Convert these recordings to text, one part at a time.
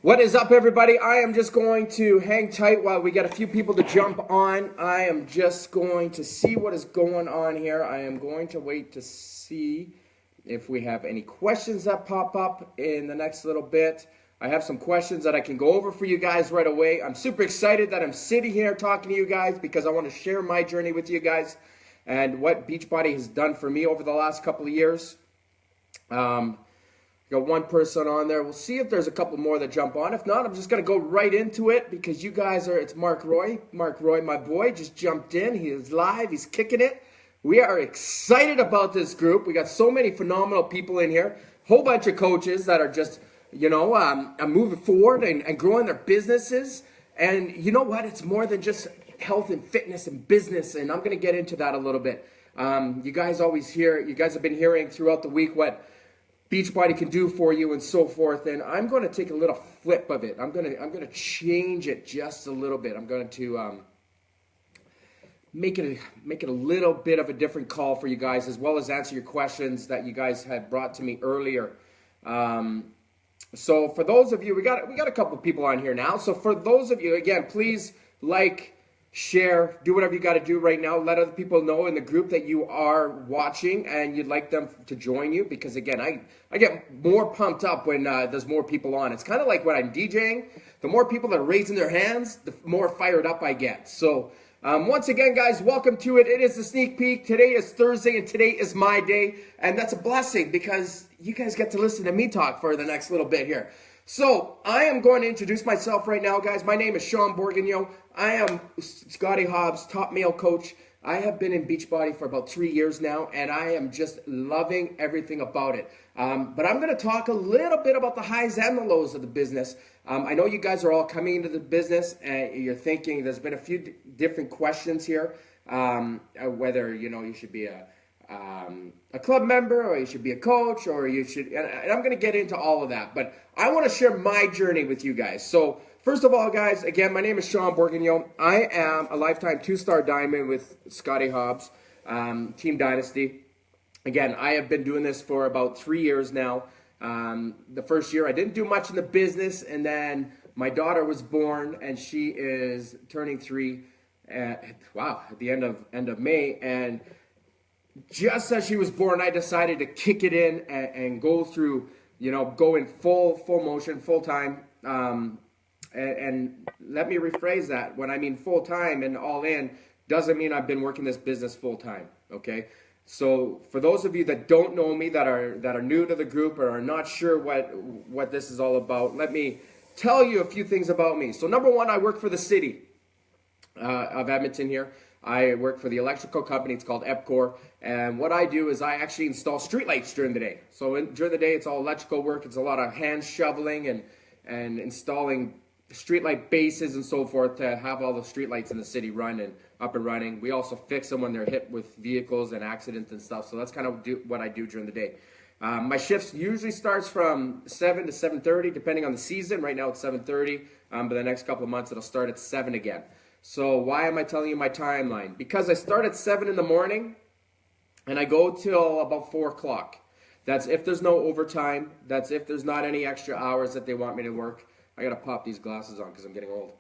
What is up, everybody? I am just going to hang tight while we get a few people to jump on. I am just going to see what is going on here. I am going to wait to see if we have any questions that pop up in the next little bit. I have some questions that I can go over for you guys right away. I'm super excited that I'm sitting here talking to you guys because I want to share my journey with you guys and what Beachbody has done for me over the last couple of years. Got one person on there. We'll see if there's a couple more that jump on. If not, I'm just going to go right into it because you guys are, it's Mark Roy. Mark Roy, my boy, just jumped in. He is live. He's kicking it. We are excited about this group. We got so many phenomenal people in here. Whole bunch of coaches that are just, moving forward and growing their businesses. And you know what? It's more than just health and fitness and business. And I'm going to get into that a little bit. You guys have been hearing throughout the week what Beachbody can do for you and so forth, and I'm going to take a little flip of it. I'm going to change it just a little bit. I'm going to make it a little bit of a different call for you guys, as well as answer your questions that you guys had brought to me earlier. So for those of you, we got a couple of people on here now. So for those of you, again, please share, do whatever you got to do right now. Let other people know in the group that you are watching and you'd like them to join you, because again, I get more pumped up when there's more people on. It's kind of like when I'm DJing. The more people that are raising their hands, the more fired up I get. So once again, guys, welcome to it. It is the sneak peek. Today is Thursday and today is my day, and that's a blessing because you guys get to listen to me talk for the next little bit here. So I am going to introduce myself right now, guys. My name is Sean Bourguignon. I am Scotty Hobbs' top male coach. I have been in Beachbody for about 3 years now, and I am just loving everything about it. But I'm going to talk a little bit about the highs and the lows of the business. I know you guys are all coming into the business, and you're thinking there's been a few different questions here, whether you should be a club member, or you should be a coach, or you should, and I'm going to get into all of that, but I want to share my journey with you guys. So first of all, guys, again, my name is Sean Bourguignon. I am a lifetime 2-star diamond with Scotty Hobbs, Team Dynasty. Again, I have been doing this for about 3 years now. The first year I didn't do much in the business, and then my daughter was born, and she is turning 3 at the end of May, and just as she was born, I decided to kick it in and go through, go in full motion, full time. And let me rephrase that. When I mean full time and all in, doesn't mean I've been working this business full time. Okay. So for those of you that don't know me, that are new to the group or are not sure what this is all about, let me tell you a few things about me. So number one, I work for the city of Edmonton here. I work for the electrical company. It's called EPCOR. And what I do is I actually install streetlights during the day. So during the day, it's all electrical work. It's a lot of hand shoveling and installing streetlight bases and so forth to have all the streetlights in the city run and up and running. We also fix them when they're hit with vehicles and accidents and stuff. So that's kind of what I do during the day. My shifts usually starts from 7 to 7:30, depending on the season. Right now it's 7:30, but the next couple of months it'll start at 7 again. So why am I telling you my timeline? Because I start at 7 in the morning and I go till about 4 o'clock. That's if there's no overtime. That's if there's not any extra hours that they want me to work. I got to pop these glasses on because I'm getting old.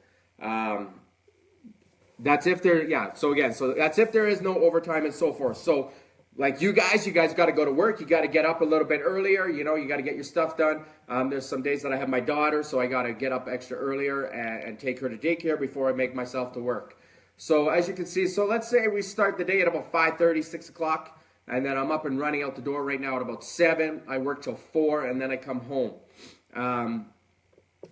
That's if that's if there is no overtime and so forth. So like you guys got to go to work. You got to get up a little bit earlier. You got to get your stuff done. There's some days that I have my daughter, so I got to get up extra earlier and take her to daycare before I make myself to work. So as you can see, so let's say we start the day at about 5:30, 6 o'clock, and then I'm up and running out the door right now at about 7. I work till 4, and then I come home.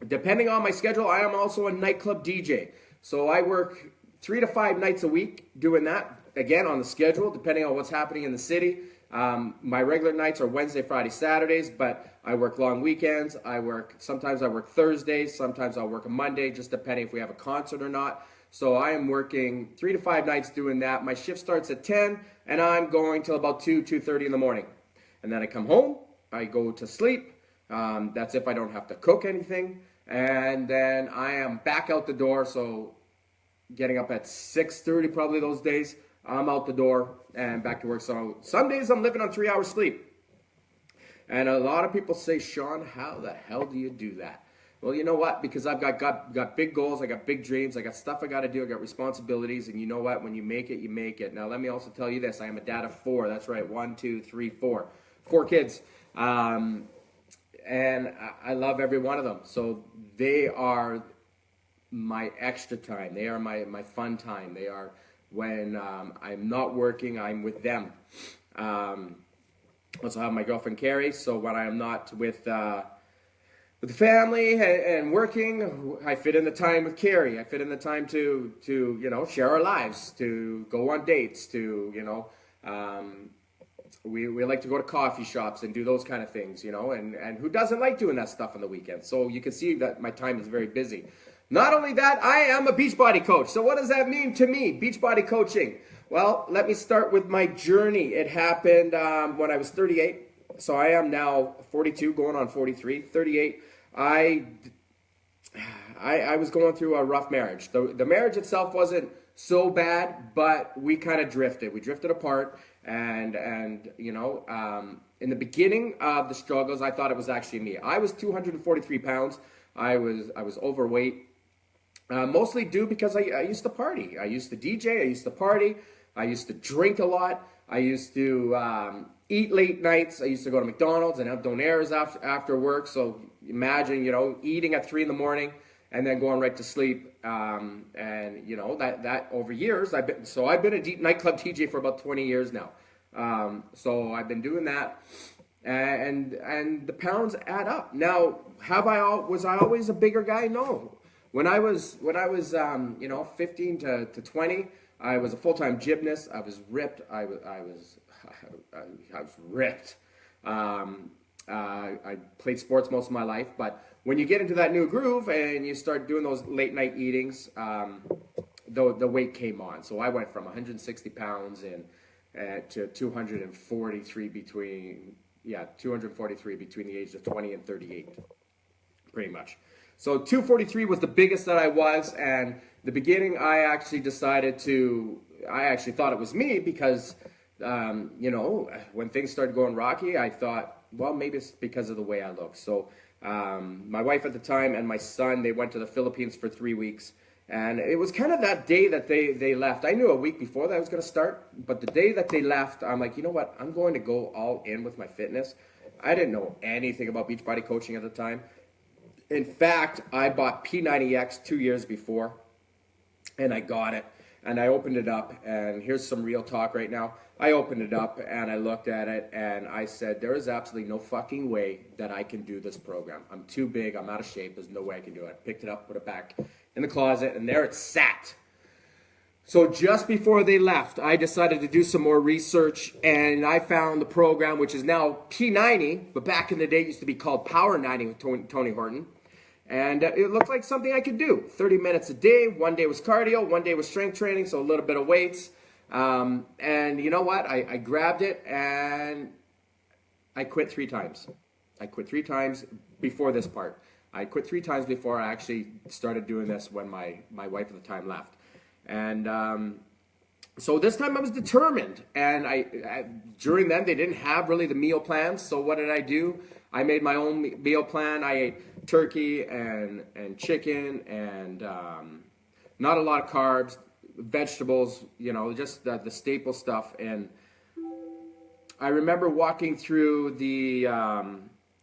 Depending on my schedule, I am also a nightclub DJ. So I work 3 to 5 nights a week doing that. Again, on the schedule, depending on what's happening in the city. My regular nights are Wednesday, Friday, Saturdays, but I work long weekends. Sometimes I work Thursdays, sometimes I'll work a Monday, just depending if we have a concert or not. So I am working 3 to 5 nights doing that. My shift starts at 10, and I'm going till about 2:30 in the morning. And then I come home, I go to sleep. That's if I don't have to cook anything. And then I am back out the door, so getting up at 6:30 probably those days. I'm out the door and back to work. So some days I'm living on 3 hours sleep. And a lot of people say, Sean, how the hell do you do that? Well, you know what? Because I've got big goals, I got big dreams, I got stuff I got to do, I got responsibilities, and you know what? When you make it, you make it. Now, let me also tell you this: I am a dad of 4. That's right, 1, 2, 3, 4, 4 kids, and I love every one of them. So they are my extra time. They are my fun time. They are when I'm not working, I'm with them. Also have my girlfriend Carrie. So when I am not with the family and working, I fit in the time with Carrie. I fit in the time to share our lives, to go on dates, to we like to go to coffee shops and do those kind of things, and who doesn't like doing that stuff on the weekends? So you can see that my time is very busy. Not only that, I am a Beachbody coach. So what does that mean to me, Beachbody coaching? Well, let me start with my journey. It happened when I was 38. So I am now 42, going on 43, 38. I was going through a rough marriage. The marriage itself wasn't so bad, but we kind of drifted. We drifted apart, and in the beginning of the struggles, I thought it was actually me. I was 243 pounds. I was overweight, mostly due because I used to party. I used to DJ. I used to party. I used to drink a lot. I used to eat late nights. I used to go to McDonald's and have donaires after work. So imagine, eating at 3 in the morning and then going right to sleep. And that over years, I've been a deep nightclub DJ for about 20 years now. So I've been doing that, and the pounds add up. Now, was I always a bigger guy? No. When I was 15 to 20, I was a full-time gymnast. I was ripped. I was ripped. I played sports most of my life, but when you get into that new groove and you start doing those late night eatings, the weight came on. So I went from 160 pounds to 243 between the ages of 20 and 38, pretty much. So 243 was the biggest that I was, and the beginning I actually thought it was me because, when things started going rocky, I thought, well, maybe it's because of the way I look. So my wife at the time and my son, they went to the Philippines for 3 weeks, and it was kind of that day that they left. I knew a week before that I was going to start, but the day that they left, I'm like, you know what? I'm going to go all in with my fitness. I didn't know anything about Beachbody coaching at the time. In fact, I bought P90X 2 years before, and I got it, and I opened it up, and here's some real talk right now. I opened it up, and I looked at it, and I said, there is absolutely no fucking way that I can do this program. I'm too big, I'm out of shape, there's no way I can do it. I picked it up, put it back in the closet, and there it sat. So just before they left, I decided to do some more research, and I found the program, which is now P90, but back in the day it used to be called Power 90 with Tony Horton. And it looked like something I could do. 30 minutes a day. One day was cardio. One day was strength training, so a little bit of weights. And you know what? I grabbed it, and I quit 3 times. I quit 3 times before this part. I quit 3 times before I actually started doing this when my wife at the time left. And so this time I was determined. And during then, they didn't have really the meal plans. So what did I do? I made my own meal plan. I ate turkey and chicken and not a lot of carbs, vegetables, just the staple stuff. And I remember walking through the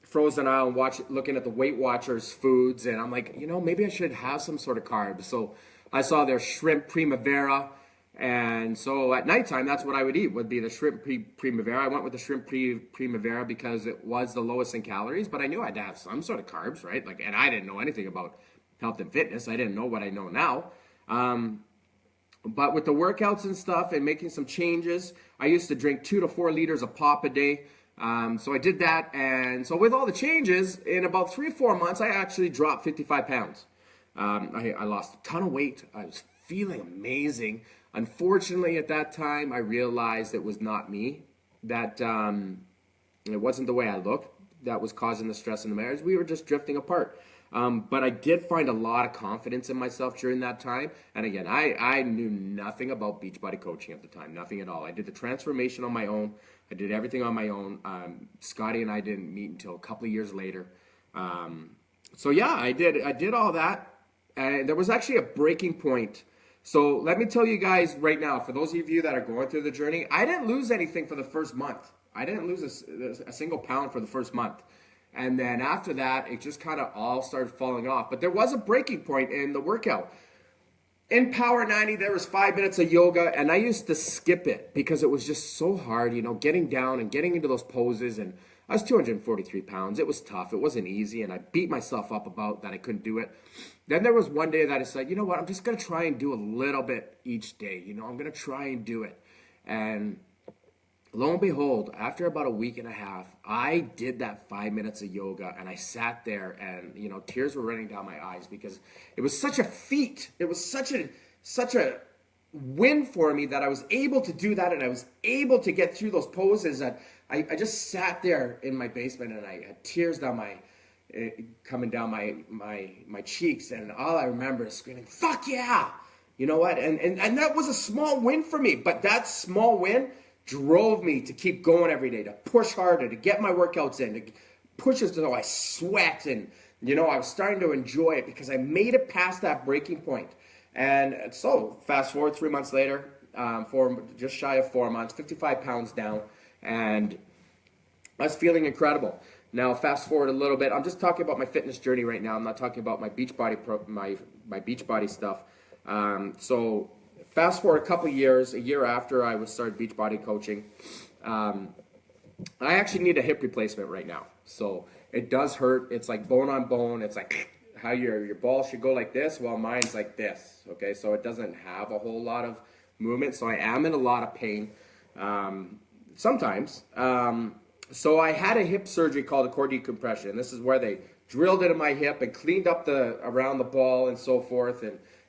frozen aisle and looking at the Weight Watchers foods, and I'm like, maybe I should have some sort of carbs. So I saw their shrimp primavera. And so at nighttime, that's what I would eat, would be the shrimp primavera. I went with the shrimp primavera because it was the lowest in calories, but I knew I had to have some sort of carbs, right? And I didn't know anything about health and fitness. I didn't know what I know now. But with the workouts and stuff and making some changes, I used to drink 2 to 4 liters of pop a day. So I did that. And so with all the changes, in about 3 or 4 months, I actually dropped 55 pounds. I lost a ton of weight. I was feeling amazing. Unfortunately, at that time, I realized it was not me, that it wasn't the way I looked that was causing the stress in the marriage. We were just drifting apart. But I did find a lot of confidence in myself during that time. And again, I knew nothing about Beachbody coaching at the time, nothing at all. I did the transformation on my own. I did everything on my own. Scotty and I didn't meet until a couple of years later. So yeah, I did all that, and there was actually a breaking point. So let me tell you guys right now, for those of you that are going through the journey, I didn't lose anything for the first month. I didn't lose a single pound for the first month. And then after that, it just kind of all started falling off. But there was a breaking point in the workout. In Power 90, there was 5 minutes of yoga, and I used to skip it because it was just so hard, getting down and getting into those poses. And I was 243 pounds. It was tough. It wasn't easy, and I beat myself up about that I couldn't do it. Then there was one day that I said, you know what, I'm just going to try and do a little bit each day. I'm going to try and do it. And lo and behold, after about a week and a half, I did that 5 minutes of yoga, and I sat there, and tears were running down my eyes because it was such a feat. It was such a win for me that I was able to do that, and I was able to get through those poses. That I just sat there in my basement, and I had tears coming down my cheeks, and all I remember is screaming, "Fuck yeah!" You know what? And that was a small win for me, but that small win drove me to keep going every day, to push harder, to get my workouts in, to push until I sweat. And, I was starting to enjoy it because I made it past that breaking point. And so fast forward 3 months later, just shy of 4 months, 55 pounds down. And I was feeling incredible. Now, fast forward a little bit. I'm just talking about my fitness journey right now. I'm not talking about my Beachbody my Beachbody stuff. So fast forward a couple years, a year after I was started Beachbody coaching, I actually need a hip replacement right now. So it does hurt. It's like bone on bone. It's like how your ball should go like this, while mine's like this. Okay, so it doesn't have a whole lot of movement. So I am in a lot of pain sometimes. So I had a hip surgery called a core decompression. This is where they drilled into my hip and cleaned up around the ball and so forth.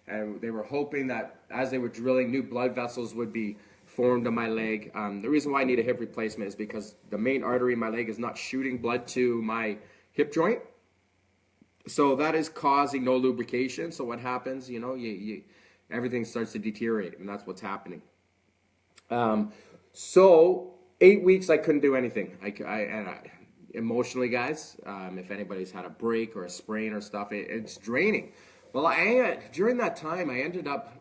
And they were hoping that as they were drilling, new blood vessels would be formed on my leg. The reason why I need a hip replacement is because the main artery in my leg is not shooting blood to my hip joint. So that is causing no lubrication. So what happens, everything starts to deteriorate, and that's what's happening. So 8 weeks I couldn't do anything. Emotionally, guys, if anybody's had a break or a sprain or stuff, it's draining. Well, during that time, I ended up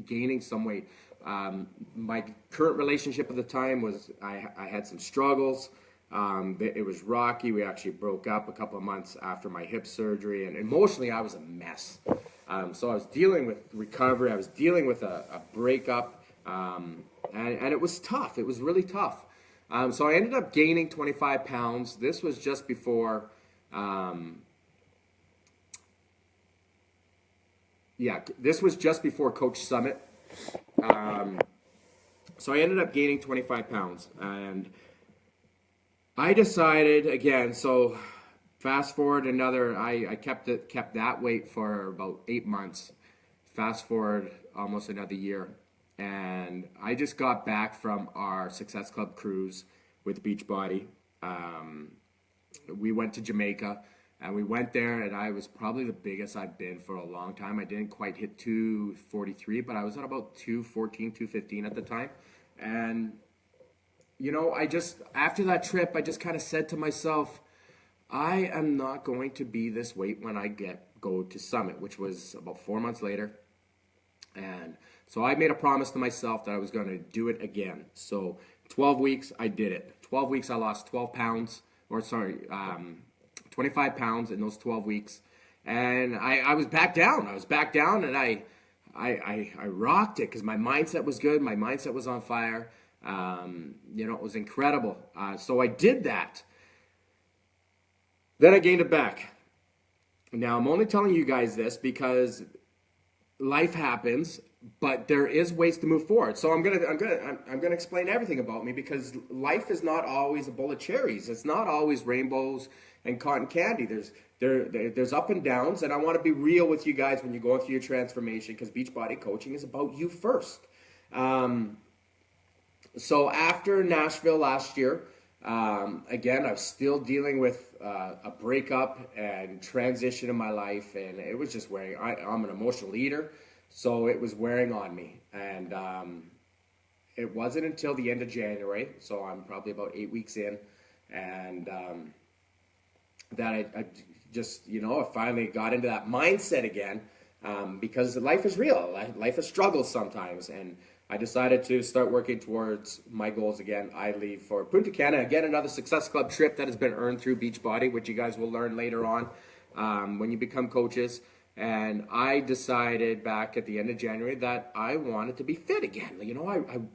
gaining some weight. My current relationship at the time was I had some struggles. It was rocky. We actually broke up a couple of months after my hip surgery, and emotionally I was a mess. So I was dealing with recovery. I was dealing with a breakup, and it was tough. It was really tough. So I ended up gaining 25 pounds. This was just before, this was just before Coach Summit. So I ended up gaining 25 pounds, and I decided again. So fast forward I kept that weight for about 8 months. Fast forward almost another year. And I just got back from our Success Club cruise with Beachbody. We went to Jamaica, and we went there, and I was probably the biggest I've been for a long time. I didn't quite hit 243, but I was at about 214, 215 at the time. And, after that trip, I just kind of said to myself, I am not going to be this weight when I go to Summit, which was about 4 months later. And so I made a promise to myself that I was going to do it again. So 12 weeks, I did it. 12 weeks, I lost 25 pounds in those 12 weeks. And I was back down. I was back down, and I rocked it because my mindset was good. My mindset was on fire. It was incredible. So I did that. Then I gained it back. Now, I'm only telling you guys this because life happens, but there is ways to move forward. So I'm gonna explain everything about me, because life is not always a bowl of cherries. It's not always rainbows and cotton candy. There's up and downs, and I want to be real with you guys when you're going through your transformation, because Beachbody coaching is about you first. So after Nashville last year, again, I was still dealing with a breakup and transition in my life, and it was just wearing. I'm an emotional eater, so it was wearing on me. And it wasn't until the end of January, so I'm probably about 8 weeks in, and that I just, I finally got into that mindset again, because life is real. Life is struggles sometimes. And I decided to start working towards my goals again. I leave for Punta Cana, again, another Success Club trip that has been earned through Beachbody, which you guys will learn later on when you become coaches. And I decided back at the end of January that I wanted to be fit again.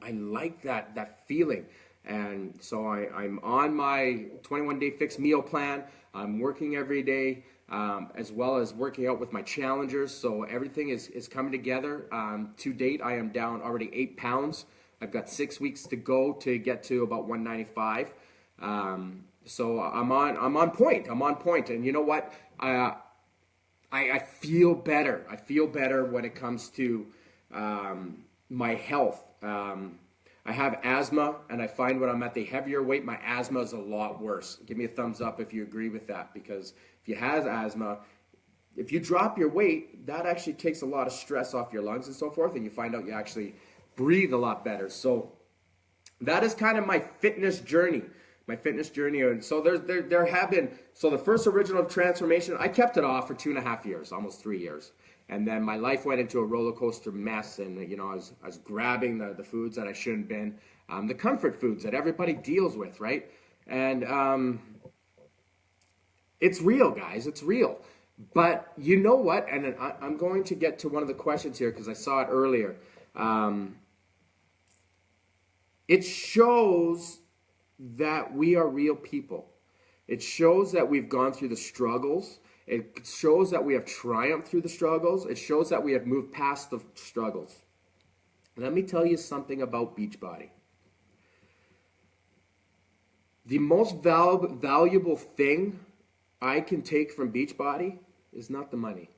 I like that feeling. And so I'm on my 21-day fixed meal plan. I'm working every day, as well as working out with my challengers. So everything is coming together. To date, I am down already 8 pounds. I've got 6 weeks to go to get to about 195. So I'm on point. I'm on point. And you know what? I feel better. I feel better when it comes to my health. I have asthma, and I find when I'm at the heavier weight, my asthma is a lot worse. Give me a thumbs up if you agree with that, because if you have asthma, if you drop your weight, that actually takes a lot of stress off your lungs and so forth, and you find out you actually breathe a lot better. So that is kind of my fitness journey. And so there have been, so the first original transformation, I kept it off for 2.5 years, almost 3 years. And then my life went into a roller coaster mess, and I was grabbing the foods that I shouldn't have been, the comfort foods that everybody deals with, right? And it's real, guys, it's real. But you know what? And I'm going to get to one of the questions here because I saw it earlier. It shows that we are real people. It shows that we've gone through the struggles. It shows that we have triumphed through the struggles. It shows that we have moved past the struggles. Let me tell you something about Beachbody. The most valuable thing I can take from Beachbody is not the money.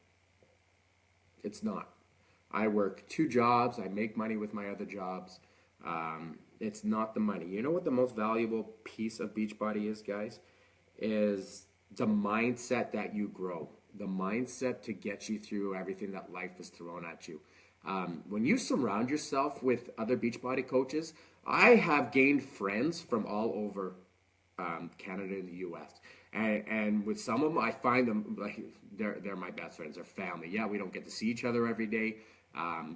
It's not. I work 2 jobs. I make money with my other jobs. It's not the money. You know what the most valuable piece of Beachbody is, guys? Is the mindset that you grow. The mindset to get you through everything that life has thrown at you. When you surround yourself with other Beachbody coaches, I have gained friends from all over Canada and the U.S. And with some of them, I find them like they're my best friends. They're family. Yeah, we don't get to see each other every day.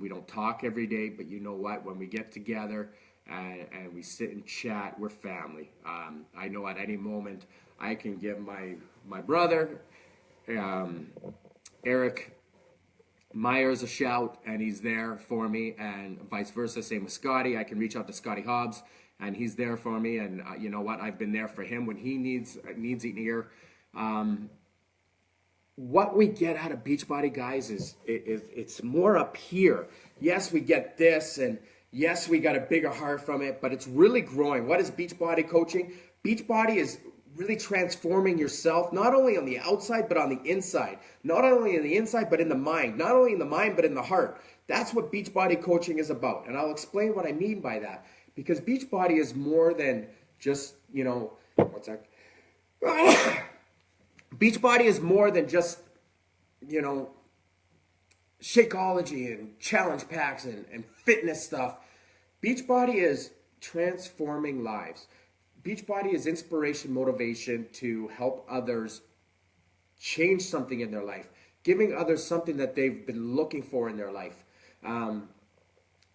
We don't talk every day, but you know what? When we get together and we sit and chat, we're family. I know at any moment I can give my brother, Eric Myers, a shout, and he's there for me, and vice versa. Same with Scotty. I can reach out to Scotty Hobbs, and he's there for me. And you know what? I've been there for him when he needs an ear. What we get out of Beachbody, guys, is it's more up here. Yes, we get this, and yes, we got a bigger heart from it, but it's really growing. What is Beachbody coaching? Beachbody is really transforming yourself, not only on the outside, but on the inside. Not only in the inside, but in the mind. Not only in the mind, but in the heart. That's what Beachbody coaching is about. And I'll explain what I mean by that. Because Beachbody is more than just, what's that? Beachbody is more than just, Shakeology and challenge packs and fitness stuff. Beachbody is transforming lives. Beachbody is inspiration, motivation to help others change something in their life, giving others something that they've been looking for in their life,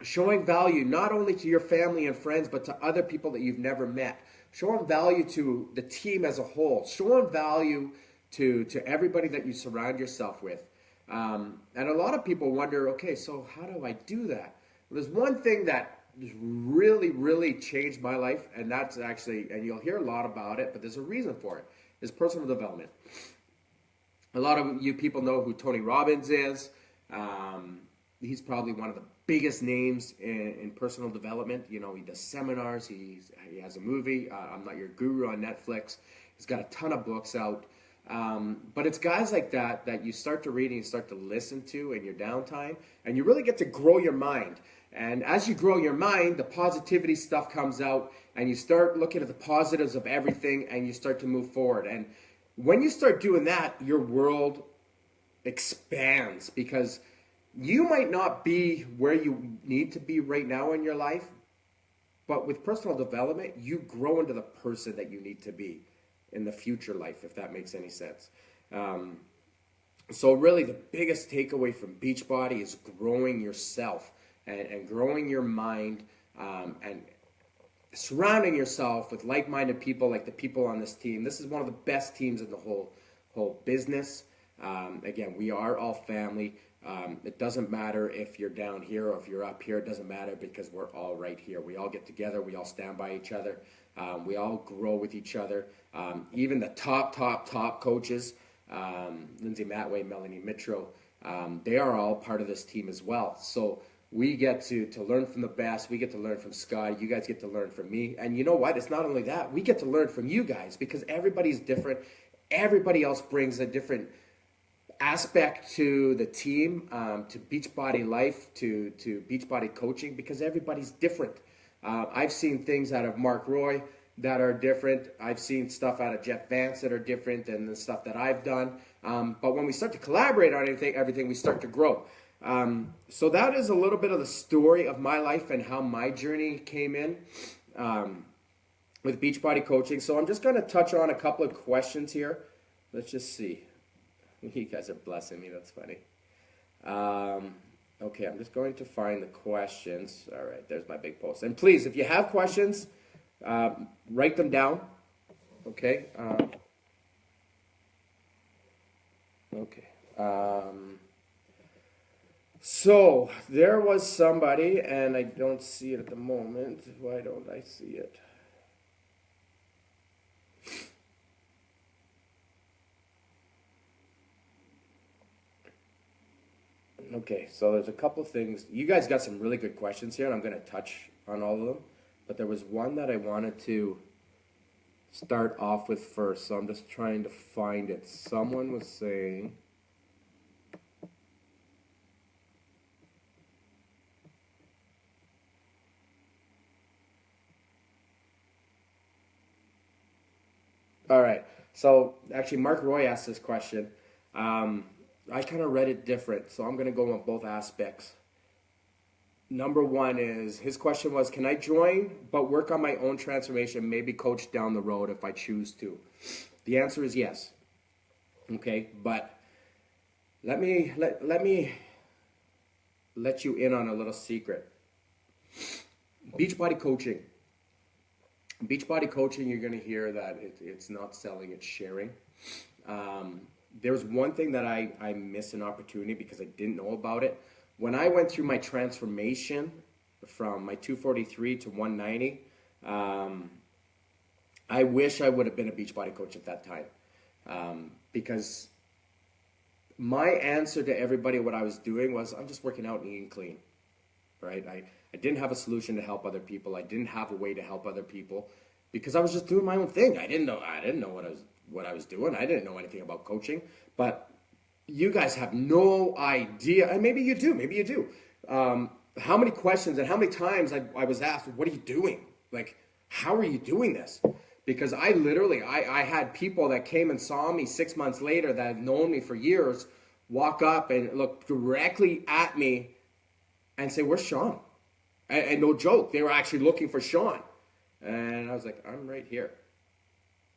showing value not only to your family and friends, but to other people that you've never met, showing value to the team as a whole, showing value to everybody that you surround yourself with. And a lot of people wonder, okay, so how do I do that? Well, there's one thing that really, really changed my life, and that's actually, and you'll hear a lot about it, but there's a reason for it, is personal development. A lot of you people know who Tony Robbins is. He's probably one of the biggest names in personal development. He does seminars, he has a movie, I'm Not Your Guru, on Netflix. He's got a ton of books out. But it's guys like that you start to read and you start to listen to in your downtime, and you really get to grow your mind. And as you grow your mind, the positivity stuff comes out, and you start looking at the positives of everything, and you start to move forward. And when you start doing that, your world expands, because you might not be where you need to be right now in your life, but with personal development, you grow into the person that you need to be in the future life, if that makes any sense. So really the biggest takeaway from Beachbody is growing yourself and growing your mind, and surrounding yourself with like-minded people like the people on this team. This is one of the best teams in the whole business. Again, we are all family. It doesn't matter if you're down here or if you're up here. It doesn't matter because we're all right here. We all get together. We all stand by each other. We all grow with each other. Even the top coaches, Lindsay Matway, Melanie Mitro, they are all part of this team as well. So we get to learn from the best. We get to learn from Scott. You guys get to learn from me. And you know what? It's not only that. We get to learn from you guys because everybody's different. Everybody else brings a different aspect to the team, to Beachbody life, to Beachbody coaching, because everybody's different. I've seen things out of Mark Roy that are different. I've seen stuff out of Jeff Vance that are different than the stuff that I've done. But when we start to collaborate on everything, we start to grow. So that is a little bit of the story of my life and how my journey came in with Beachbody coaching. So I'm just going to touch on a couple of questions here. Let's just see. You guys are blessing me. That's funny. Okay, I'm just going to find the questions. All right, there's my big post. And please, if you have questions, write them down. Okay. So there was somebody, and I don't see it at the moment. Why don't I see it? Okay, so there's a couple things. You guys got some really good questions here, and I'm going to touch on all of them. But there was one that I wanted to start off with first, so I'm just trying to find it. Someone was saying... All right, so actually Mark Roy asked this question. I kind of read it different, so I'm going to go on both aspects. Number one is, his question was, can I join but work on my own transformation, maybe coach down the road if I choose to? The answer is yes. Okay, but let me let you in on a little secret. Beachbody coaching. Beachbody coaching, you're going to hear that it's not selling, it's sharing. There's one thing that I missed an opportunity because I didn't know about it. When I went through my transformation from my 243 to 190, I wish I would have been a Beachbody coach at that time, because my answer to everybody what I was doing was, I'm just working out and eating clean, right? I didn't have a solution to help other people. I didn't have a way to help other people because I was just doing my own thing. I didn't know what I was doing. I didn't know anything about coaching, but you guys have no idea, and maybe you do. How many questions and how many times I was asked, what are you doing? Like, how are you doing this? Because I literally had people that came and saw me 6 months later that had known me for years walk up and look directly at me and say, where's Sean? And no joke, they were actually looking for Sean. And I was like, I'm right here.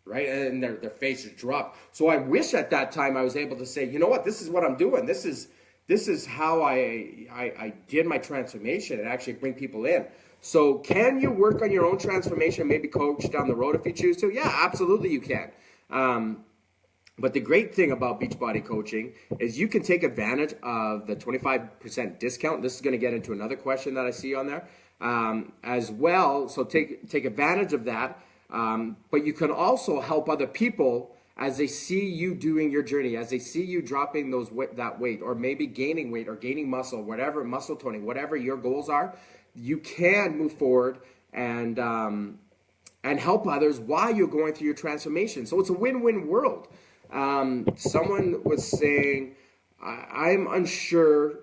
Right? And their faces dropped. So I wish at that time I was able to say, you know what, this is what I'm doing. This is how I did my transformation and actually bring people in. So can you work on your own transformation, maybe coach down the road if you choose to? Yeah, absolutely you can. But the great thing about Beachbody coaching is you can take advantage of the 25% discount. This is going to get into another question that I see on there as well. So take advantage of that. But you can also help other people as they see you doing your journey, as they see you dropping that weight, or maybe gaining weight or gaining muscle, whatever, muscle toning, whatever your goals are. You can move forward and help others while you're going through your transformation. So it's a win-win world. Someone was saying, I'm unsure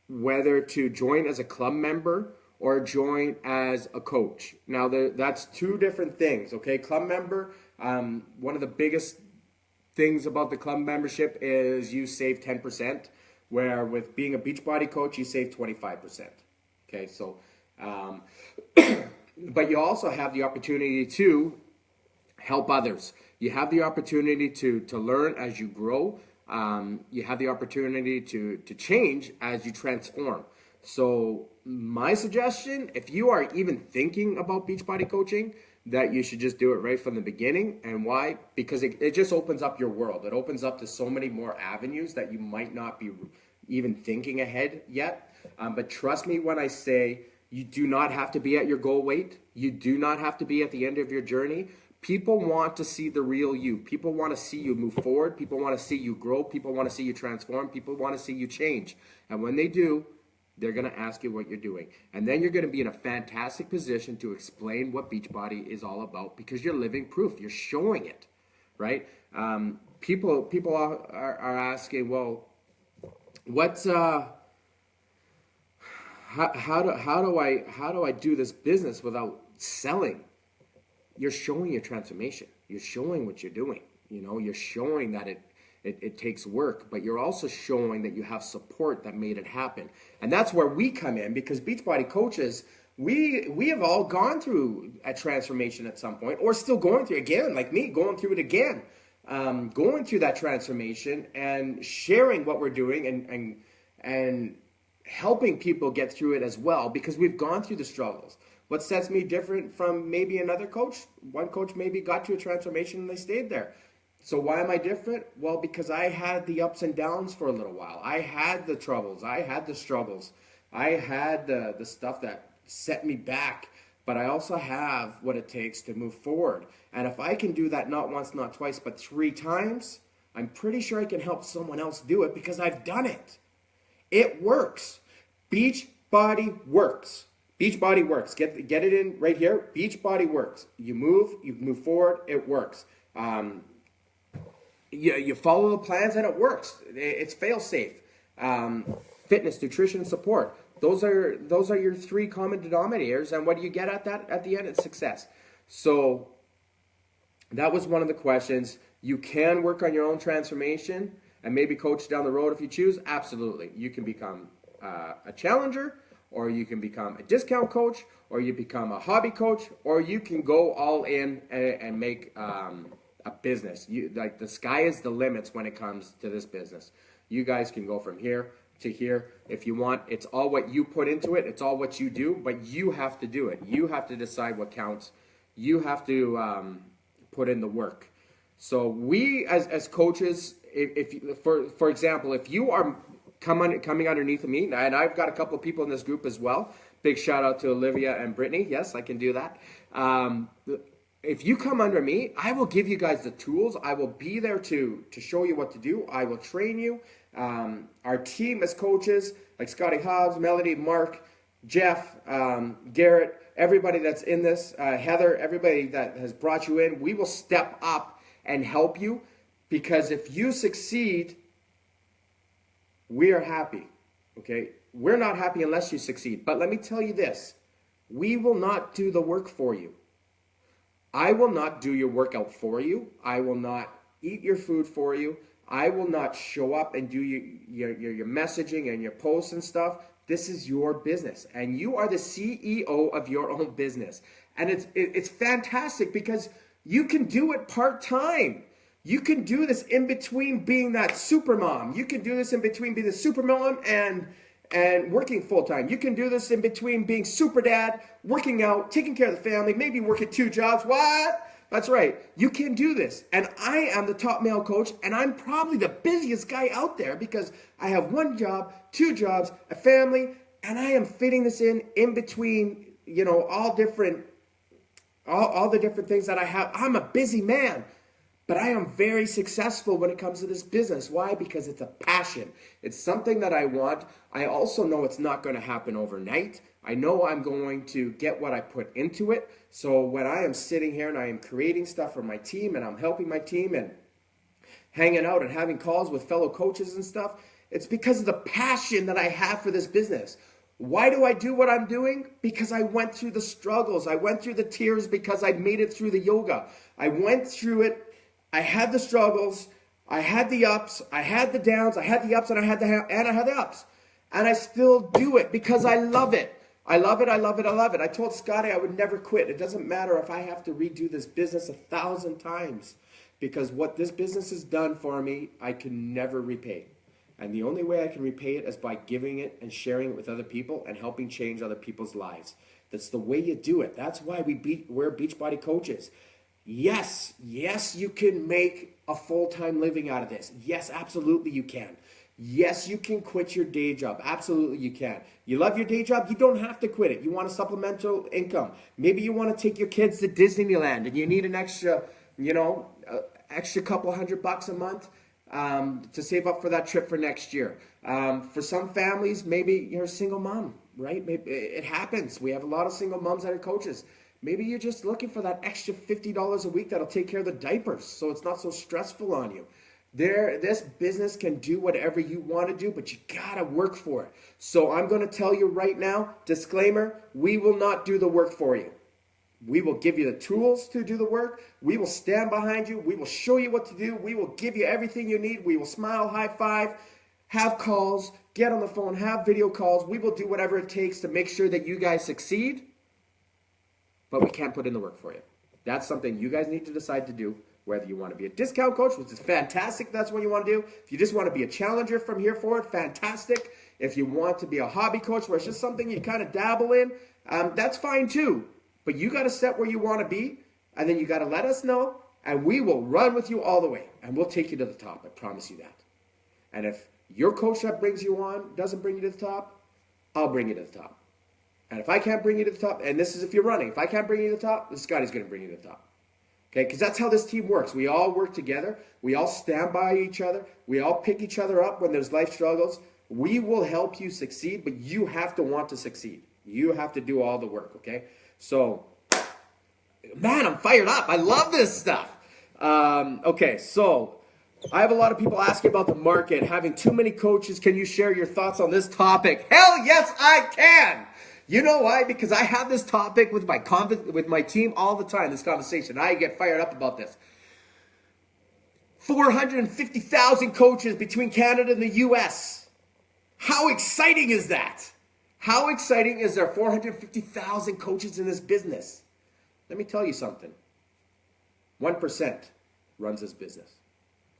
whether to join as a club member or join as a coach. Now, that's two different things, okay? Club member, one of the biggest things about the club membership is you save 10%, where with being a Beachbody coach, you save 25%. Okay, so, but you also have the opportunity to help others. You have the opportunity to learn as you grow. You have the opportunity to change as you transform. So my suggestion, if you are even thinking about Beachbody coaching, that you should just do it right from the beginning. And why? Because it just opens up your world. It opens up to so many more avenues that you might not be even thinking ahead yet. But trust me when I say you do not have to be at your goal weight. You do not have to be at the end of your journey. People want to see the real you. People want to see you move forward. People want to see you grow. People want to see you transform. People want to see you change. And when they do, they're going to ask you what you're doing. And then you're going to be in a fantastic position to explain what Beachbody is all about, because you're living proof. You're showing it, right? People are asking, well, what's how do I do this business without selling? You're showing your transformation. You're showing what you're doing. You know, you're showing that it takes work, but you're also showing that you have support that made it happen. And that's where we come in, because Beachbody coaches, we have all gone through a transformation at some point, or still going through, again, like me, going through it again, going through that transformation and sharing what we're doing and helping people get through it as well, because we've gone through the struggles. What sets me different from maybe another coach? One coach maybe got to a transformation and they stayed there. So why am I different? Well, because I had the ups and downs for a little while. I had the troubles. I had the struggles. I had the stuff that set me back. But I also have what it takes to move forward. And if I can do that not once, not twice, but 3 times, I'm pretty sure I can help someone else do it, because I've done it. It works. Beachbody works. Beachbody works. Get it in right here. Beachbody works. You move forward, it works. You follow the plans and it works. It's fail safe. Fitness, nutrition, and support. Those are your 3 common denominators. And what do you get at that? At the end, it's success. So that was one of the questions. You can work on your own transformation and maybe coach down the road if you choose. Absolutely. You can become a challenger, or you can become a discount coach, or you become a hobby coach, or you can go all in and make a business. Like, the sky is the limits when it comes to this business. You guys can go from here to here if you want. It's all what you put into it. It's all what you do, but you have to do it. You have to decide what counts. You have to put in the work. So we as coaches, for example, if you are coming underneath of me, and I've got a couple of people in this group as well. Big shout out to Olivia and Brittany. Yes, I can do that. If you come under me, I will give you guys the tools. I will be there to show you what to do. I will train you. Our team as coaches, like Scotty Hobbs, Melody, Mark, Jeff, Garrett, everybody that's in this, Heather, everybody that has brought you in, we will step up and help you, because if you succeed, we are happy, okay? We're not happy unless you succeed. But let me tell you this, we will not do the work for you. I will not do your workout for you. I will not eat your food for you. I will not show up and do your messaging and your posts and stuff. This is your business, and you are the CEO of your own business. And it's fantastic, because you can do it part-time. You can do this in between being that super mom. You can do this in between being the super mom and working full-time. You can do this in between being super dad, working out, taking care of the family, maybe working 2 jobs. What? That's right. You can do this. And I am the top male coach, and I'm probably the busiest guy out there, because I have 1 job, 2 jobs, a family, and I am fitting this in between, all the different things that I have. I'm a busy man. But I am very successful when it comes to this business. Why? Because it's a passion. It's something that I want. I also know it's not going to happen overnight. I know I'm going to get what I put into it. So when I am sitting here and I am creating stuff for my team, and I'm helping my team and hanging out and having calls with fellow coaches and stuff, it's because of the passion that I have for this business. Why do I do what I'm doing? Because I went through the struggles. I went through the tears, because I made it through the yoga. I went through it. I had the struggles, I had the ups, I had the downs, I had the ups, and I had the ups. And I still do it because I love it. I love it. I love it. I love it. I told Scotty I would never quit. It doesn't matter if I have to redo this business 1,000 times, because what this business has done for me, I can never repay. And the only way I can repay it is by giving it and sharing it with other people and helping change other people's lives. That's the way you do it. That's why we're Beachbody coaches. Yes, you can make a full-time living out of this. Yes, absolutely you can. Yes, you can quit your day job. Absolutely you can. You love your day job? You don't have to quit it. You want a supplemental income. Maybe you want to take your kids to Disneyland and you need an extra, extra couple $100 a month to save up for that trip for next year. For some families, maybe you're a single mom, right? Maybe it happens. We have a lot of single moms that are coaches. Maybe you're just looking for that extra $50 a week that'll take care of the diapers so it's not so stressful on you. This business can do whatever you want to do, but you gotta work for it. So I'm going to tell you right now, disclaimer, we will not do the work for you. We will give you the tools to do the work. We will stand behind you. We will show you what to do. We will give you everything you need. We will smile, high five, have calls, get on the phone, have video calls. We will do whatever it takes to make sure that you guys succeed, but we can't put in the work for you. That's something you guys need to decide to do. Whether you want to be a discount coach, which is fantastic, that's what you want to do. If you just want to be a challenger from here forward, fantastic. If you want to be a hobby coach where it's just something you kind of dabble in, that's fine too. But you got to set where you want to be, and then you got to let us know, and we will run with you all the way, and we'll take you to the top. I promise you that. And if your coach that brings you on doesn't bring you to the top, I'll bring you to the top. And if I can't bring you to the top, and this is if you're running, if I can't bring you to the top, Scotty's going to bring you to the top. Okay, because that's how this team works. We all work together. We all stand by each other. We all pick each other up when there's life struggles. We will help you succeed, but you have to want to succeed. You have to do all the work, okay? So, man, I'm fired up. I love this stuff. Okay, so I have a lot of people asking about the market, having too many coaches. Can you share your thoughts on this topic? Hell yes, I can. You know why? Because I have this topic with my team all the time, this conversation. I get fired up about this. 450,000 coaches between Canada and the U.S. How exciting is that? How exciting is there 450,000 coaches in this business? Let me tell you something. 1% runs this business.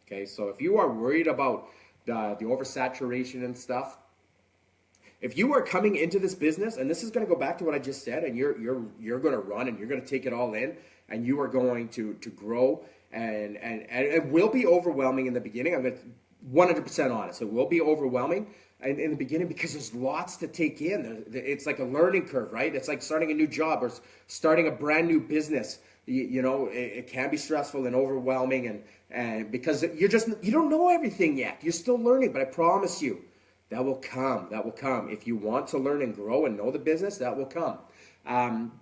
Okay, so if you are worried about the oversaturation and stuff, if you are coming into this business, and this is going to go back to what I just said, and you're going to run and you're going to take it all in, and you are going to grow, and it will be overwhelming in the beginning. I'm 100% honest. It will be overwhelming in the beginning because there's lots to take in. It's like a learning curve, right? It's like starting a new job or starting a brand new business. It can be stressful and overwhelming, and because you don't know everything yet. You're still learning, but I promise you, that will come. That will come. If you want to learn and grow and know the business, that will come.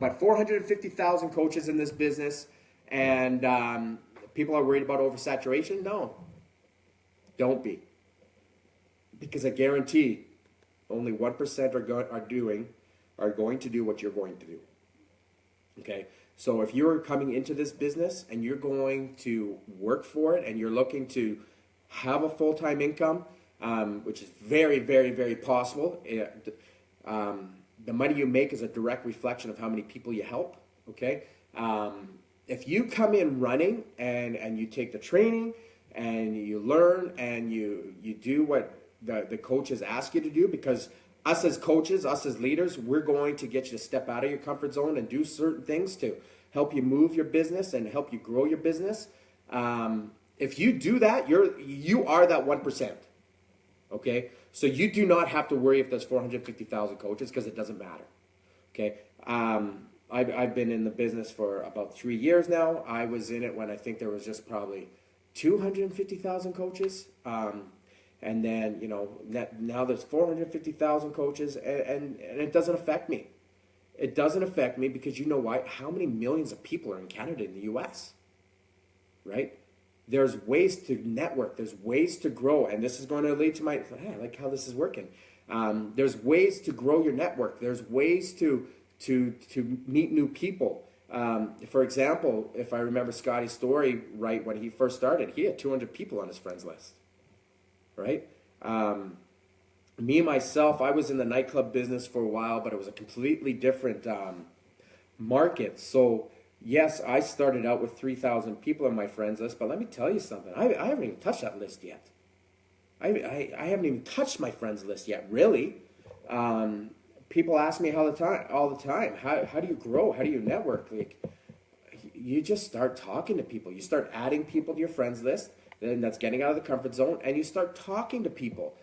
But 450,000 coaches in this business, and people are worried about oversaturation? No. Don't be. Because I guarantee only 1% are going to do what you're going to do. Okay? So if you're coming into this business and you're going to work for it and you're looking to have a full-time income, which is very, very, very possible. The money you make is a direct reflection of how many people you help, okay? If you come in running and you take the training and you learn and you do what the coaches ask you to do, because us as coaches, us as leaders, we're going to get you to step out of your comfort zone and do certain things to help you move your business and help you grow your business. If you do that, you are that 1%. Okay, so you do not have to worry if there's 450,000 coaches because it doesn't matter. Okay, I've been in the business for about 3 years now. I was in it when I think there was just probably 250,000 coaches, and then now there's 450,000 coaches, and it doesn't affect me. It doesn't affect me because you know why? How many millions of people are in Canada and the U.S., right? There's ways to network. There's ways to grow. And this is going to lead to I like how this is working. There's ways to grow your network. There's ways to meet new people. For example, if I remember Scotty's story right, when he first started, he had 200 people on his friends list, right? me myself, I was in the nightclub business for a while, but it was a completely different market. So yes, I started out with 3,000 people on my friends list, but let me tell you something. I haven't even touched that list yet. I haven't even touched my friends list yet, really. People ask me all the time, how do you grow? How do you network? Like, you just start talking to people. You start adding people to your friends list, then that's getting out of the comfort zone, and you start talking to people.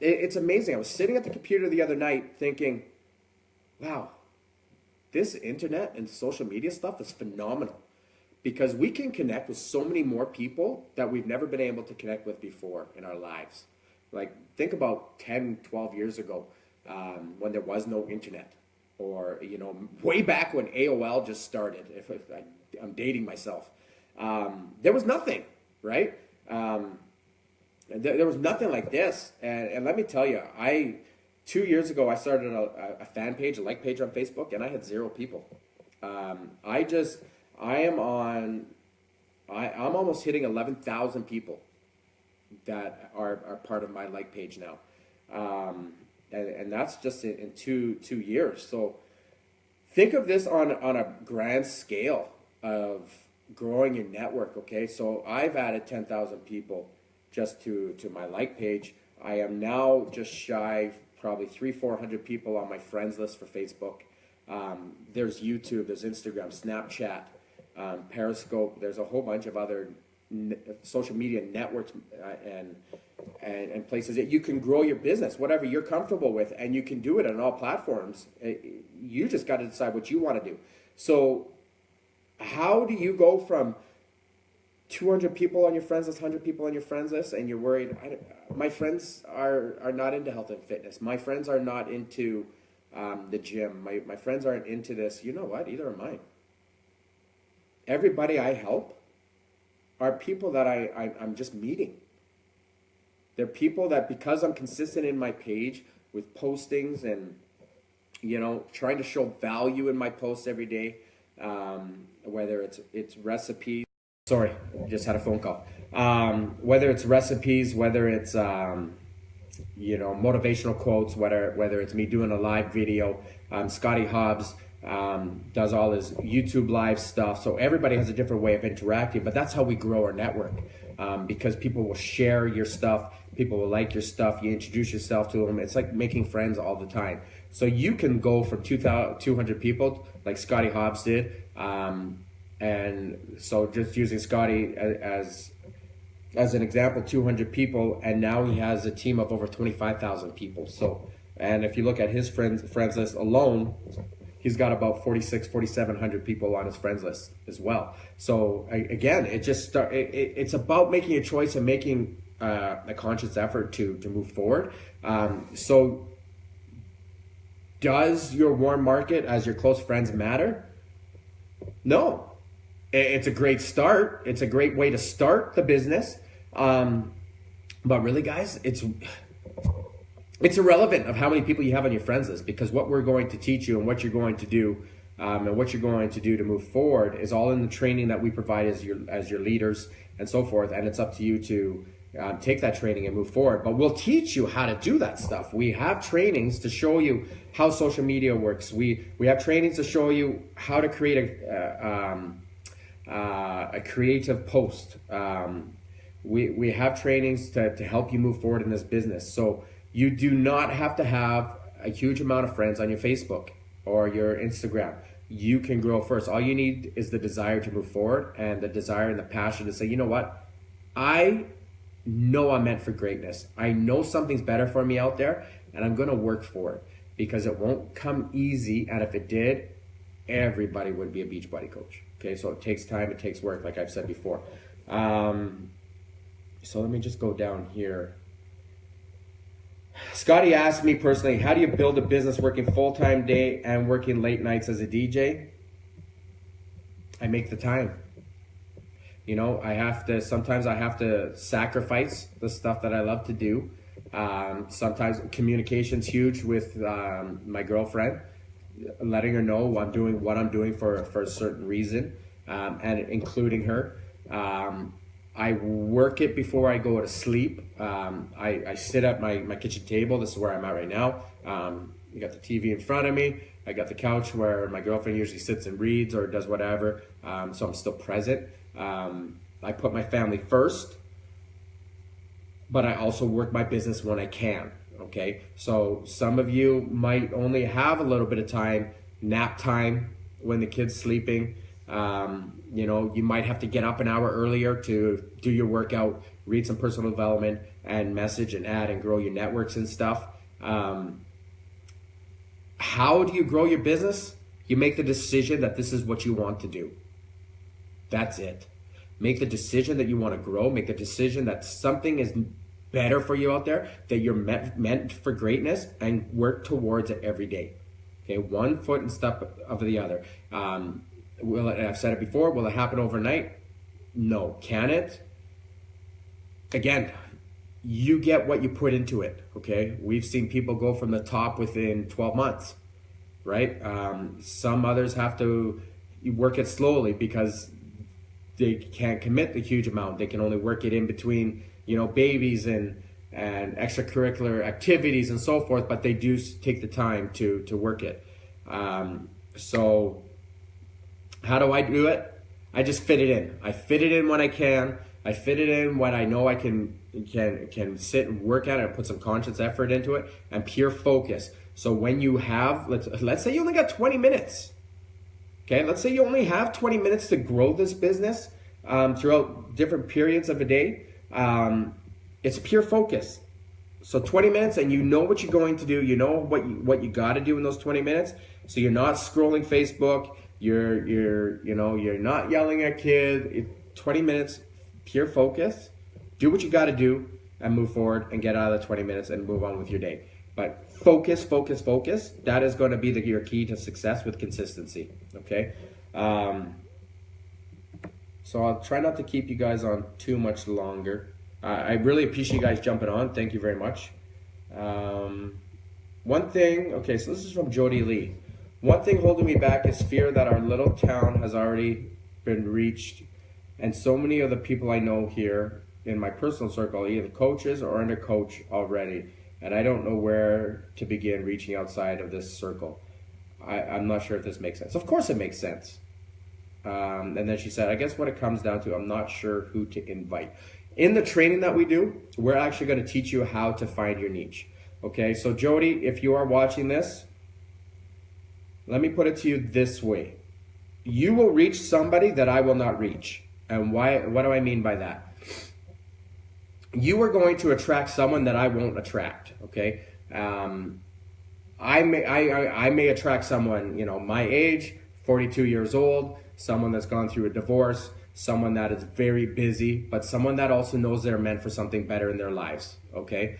It's amazing. I was sitting at the computer the other night thinking, wow, this internet and social media stuff is phenomenal, because we can connect with so many more people that we've never been able to connect with before in our lives. Like, think about 10, 12 years ago, when there was no internet, or, you know, way back when AOL just started, if I'm dating myself. There was nothing, right? There was nothing like this. And let me tell you, 2 years ago, I started a fan page, a like page on Facebook, and I had 0 people. I'm almost hitting 11,000 people that are part of my like page now. And that's just in two years. So think of this on a grand scale of growing your network, okay? So I've added 10,000 people just to my like page. I am now just shy, probably 300-400 people on my friends list for Facebook. There's YouTube, there's Instagram, Snapchat, Periscope. There's a whole bunch of other social media networks and places that you can grow your business, whatever you're comfortable with, and you can do it on all platforms. You just got to decide what you want to do. So how do you go from 200 people on your friends list, 100 people on your friends list, and you're worried, my friends are not into health and fitness. My friends are not into the gym. My friends aren't into this. You know what? Either are mine. Everybody I help are people that I'm just meeting. They're people that, because I'm consistent in my page with postings and, you know, trying to show value in my posts every day, whether it's recipes. Sorry, just had a phone call. Whether it's recipes, whether it's you know, motivational quotes, whether it's me doing a live video. Scotty Hobbs does all his YouTube live stuff. So everybody has a different way of interacting, but that's how we grow our network, because people will share your stuff. People will like your stuff. You introduce yourself to them. It's like making friends all the time. So you can go from 200 people like Scotty Hobbs did. And so just using Scotty as an example, 200 people, and now he has a team of over 25,000 people. So, and if you look at his friends list alone, he's got about 4,700 people on his friends list as well. So again, it's about making a choice and making a conscious effort to move forward. So does your warm market as your close friends matter? No. It's a great start. It's a great way to start the business. But really, guys, it's irrelevant of how many people you have on your friends list, because what we're going to teach you and what you're going to do and what you're going to do to move forward is all in the training that we provide as your leaders and so forth. And it's up to you to take that training and move forward. But we'll teach you how to do that stuff. We have trainings to show you how social media works. We have trainings to show you how to create a creative post. We have trainings to help you move forward in this business. So you do not have to have a huge amount of friends on your Facebook or your Instagram. You can grow first. All you need is the desire to move forward, and the desire and the passion to say, you know what? I know I'm meant for greatness. I know something's better for me out there, and I'm going to work for it, because it won't come easy. And if it did, everybody would be a Beachbody coach. Okay, so it takes time, it takes work, like I've said before. So let me just go down here. Scotty asked me personally, how do you build a business working full-time day and working late nights as a DJ? I make the time. You know, sometimes I have to sacrifice the stuff that I love to do. Sometimes communication's huge with my girlfriend, letting her know what I'm doing for a certain reason, and including her. I work it before I go to sleep. I sit at my kitchen table. This is where I'm at right now. You got the TV in front of me. I got the couch where my girlfriend usually sits and reads or does whatever. So I'm still present. I put my family first, but I also work my business when I can. Okay, so some of you might only have a little bit of time, nap time when the kid's sleeping. You know, you might have to get up an hour earlier to do your workout, read some personal development, and message and add and grow your networks and stuff. How do you grow your business? You make the decision that this is what you want to do. That's it. Make the decision that you want to grow. Make the decision that something is better for you out there, that you're meant for greatness, and work towards it every day. Okay, one foot and step of the other. I've said it before, will it happen overnight? No. Can it? Again, you get what you put into it, okay? We've seen people go from the top within 12 months, right? Some others have to work it slowly because they can't commit the huge amount. They can only work it in between, you know, babies and extracurricular activities and so forth, but they do take the time to work it. So how do I do it? I just fit it in. I fit it in when I can. I fit it in when I know I can sit and work at it and put some conscious effort into it and pure focus. So when you have, let's say you only got 20 minutes. Okay, let's say you only have 20 minutes to grow this business throughout different periods of a day. It's pure focus. So 20 minutes, and you know what you're going to do. You know what you got to do in those 20 minutes. So you're not scrolling Facebook. You're not yelling at kids. 20 minutes, pure focus. Do what you got to do and move forward and get out of the 20 minutes and move on with your day. But focus, focus, focus. That is going to be your key to success with consistency. Okay. So I'll try not to keep you guys on too much longer. I really appreciate you guys jumping on. Thank you very much. One thing, okay, so this is from Jody Lee. One thing holding me back is fear that our little town has already been reached, and so many of the people I know here in my personal circle are either coaches or under coach already, and I don't know where to begin reaching outside of this circle. I'm not sure if this makes sense. Of course it makes sense. And then she said, I guess what it comes down to, I'm not sure who to invite. In the training that we do, we're actually going to teach you how to find your niche. Okay, so Jody, if you are watching this, let me put it to you this way. You will reach somebody that I will not reach. And why? What do I mean by that? You are going to attract someone that I won't attract, okay? I may attract someone, you know, my age, 42 years old, someone that's gone through a divorce, someone that is very busy, but someone that also knows they're meant for something better in their lives, okay?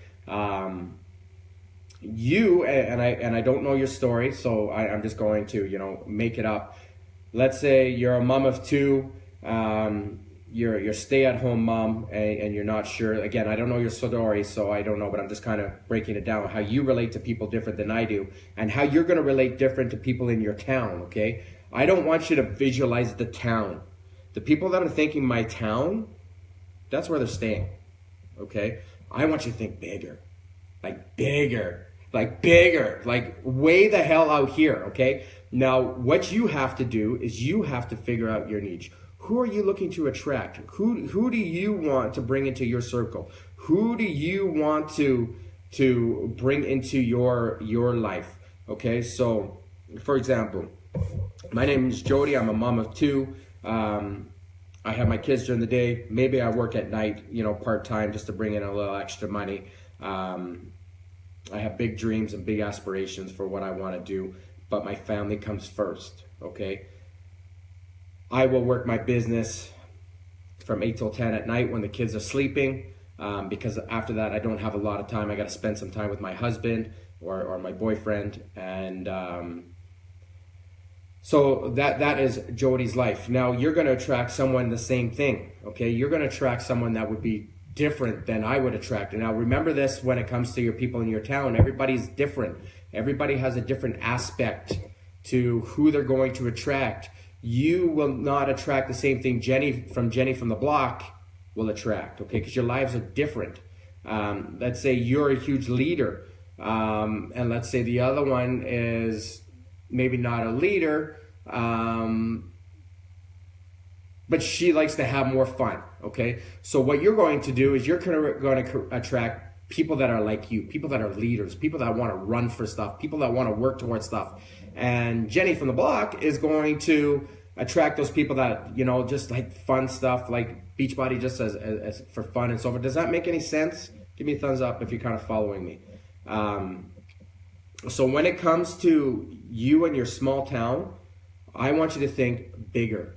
You, and I don't know your story, so I'm just going to, you know, make it up. Let's say you're a mom of two, you're stay-at-home mom, and you're not sure. Again, I don't know your story, so I don't know, but I'm just kind of breaking it down, how you relate to people different than I do, and how you're going to relate different to people in your town, okay? I don't want you to visualize the town. The people that are thinking my town, that's where they're staying, okay? I want you to think bigger, like bigger, like way the hell out here, okay? Now, what you have to do is you have to figure out your niche. Who are you looking to attract? Who do you want to bring into your circle? Who do you want to bring into your life? Okay, so for example, my name is Jody. I'm a mom of two. I have my kids during the day. Maybe I work at night, you know, part-time just to bring in a little extra money. I have big dreams and big aspirations for what I want to do, but my family comes first, okay? I will work my business from 8 till 10 at night when the kids are sleeping, because after that I don't have a lot of time. I got to spend some time with my husband or my boyfriend, and so that is Jody's life. Now you're going to attract someone the same thing, okay? You're going to attract someone that would be different than I would attract. And now remember this when it comes to your people in your town. Everybody's different. Everybody has a different aspect to who they're going to attract. You will not attract the same thing Jenny from the block will attract, okay? Because your lives are different. Let's say you're a huge leader, and let's say the other one is maybe not a leader, but she likes to have more fun, okay? So what you're going to do is you're going to attract people that are like you, people that are leaders, people that want to run for stuff, people that want to work towards stuff. And Jenny from the block is going to attract those people that, you know, just like fun stuff, like Beachbody, just as for fun and so forth. Does that make any sense? Give me a thumbs up if you're kind of following me. So when it comes to you and your small town, I want you to think bigger,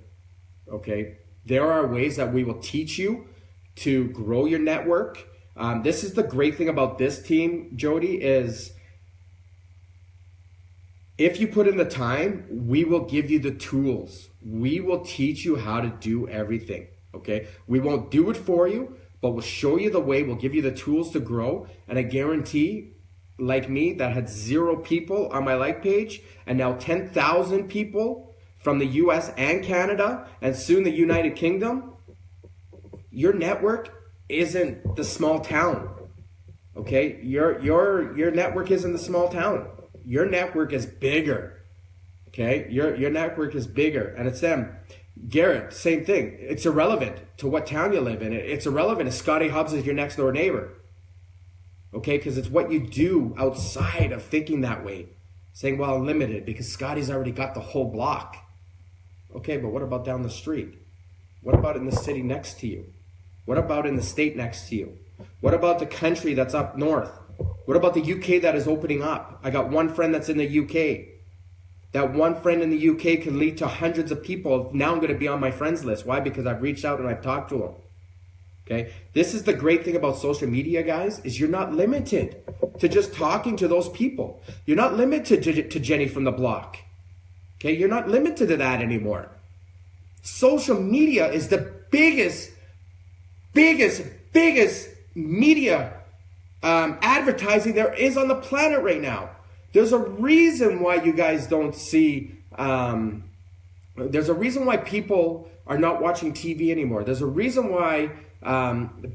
okay? There are ways that we will teach you to grow your network. This is the great thing about this team, Jody, is if you put in the time, we will give you the tools. We will teach you how to do everything, okay? We won't do it for you, but we'll show you the way. We'll give you the tools to grow. And I guarantee, like me, that had 0 people on my like page, and now 10,000 people from the US and Canada, and soon the United Kingdom, your network isn't the small town, okay? Your network isn't the small town. Your network is bigger, okay? Your network is bigger, and it's them. Garrett, same thing. It's irrelevant to what town you live in. It's irrelevant if Scotty Hubbs is your next door neighbor, okay? Because it's what you do outside of thinking that way, saying, well, I'm limited because Scotty's already got the whole block. Okay, but what about down the street? What about in the city next to you? What about in the state next to you? What about the country that's up north? What about the UK that is opening up? I got one friend that's in the UK. That one friend in the UK can lead to hundreds of people. Now I'm going to be on my friends list. Why? Because I've reached out and I've talked to them. Okay? This is the great thing about social media, guys, is you're not limited to just talking to those people. You're not limited to Jenny from the block. Okay? You're not limited to that anymore. Social media is the biggest media advertising there is on the planet right now. There's a reason why you guys don't see, there's a reason why people are not watching TV anymore. There's a reason why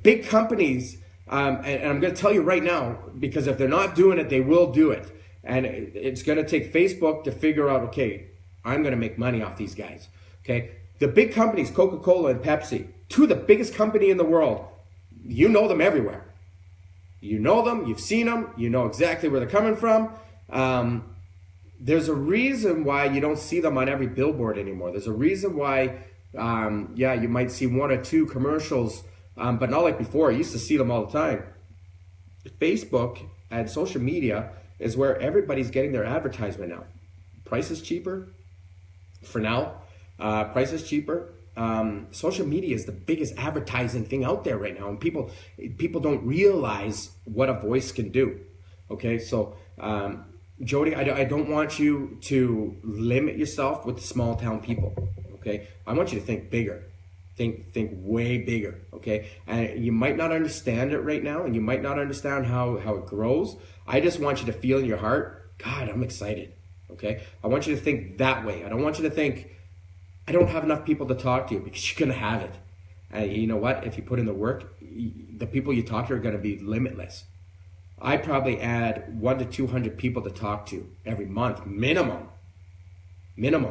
big companies, and I'm going to tell you right now, because if they're not doing it, they will do it. And it's going to take Facebook to figure out, okay, I'm going to make money off these guys. Okay, the big companies, Coca-Cola and Pepsi, 2 of the biggest companies in the world, you know them everywhere. You know them, you've seen them, you know exactly where they're coming from. There's a reason why you don't see them on every billboard anymore. There's a reason why, yeah, you might see 1 or 2 commercials, but not like before. I used to see them all the time. Facebook and social media is where everybody's getting their advertisement now. Price is cheaper for now. Price is cheaper. Social media is the biggest advertising thing out there right now, and people don't realize what a voice can do. Okay, so Jody, I don't want you to limit yourself with the small town people. Okay, I want you to think bigger, think way bigger. Okay, and you might not understand it right now, and you might not understand how it grows. I just want you to feel in your heart, God, I'm excited. Okay, I want you to think that way. I don't want you to think, I don't have enough people to talk to you, because you're going to have it. And you know what? If you put in the work, the people you talk to are going to be limitless. I probably add 100 to 200 people to talk to every month, minimum.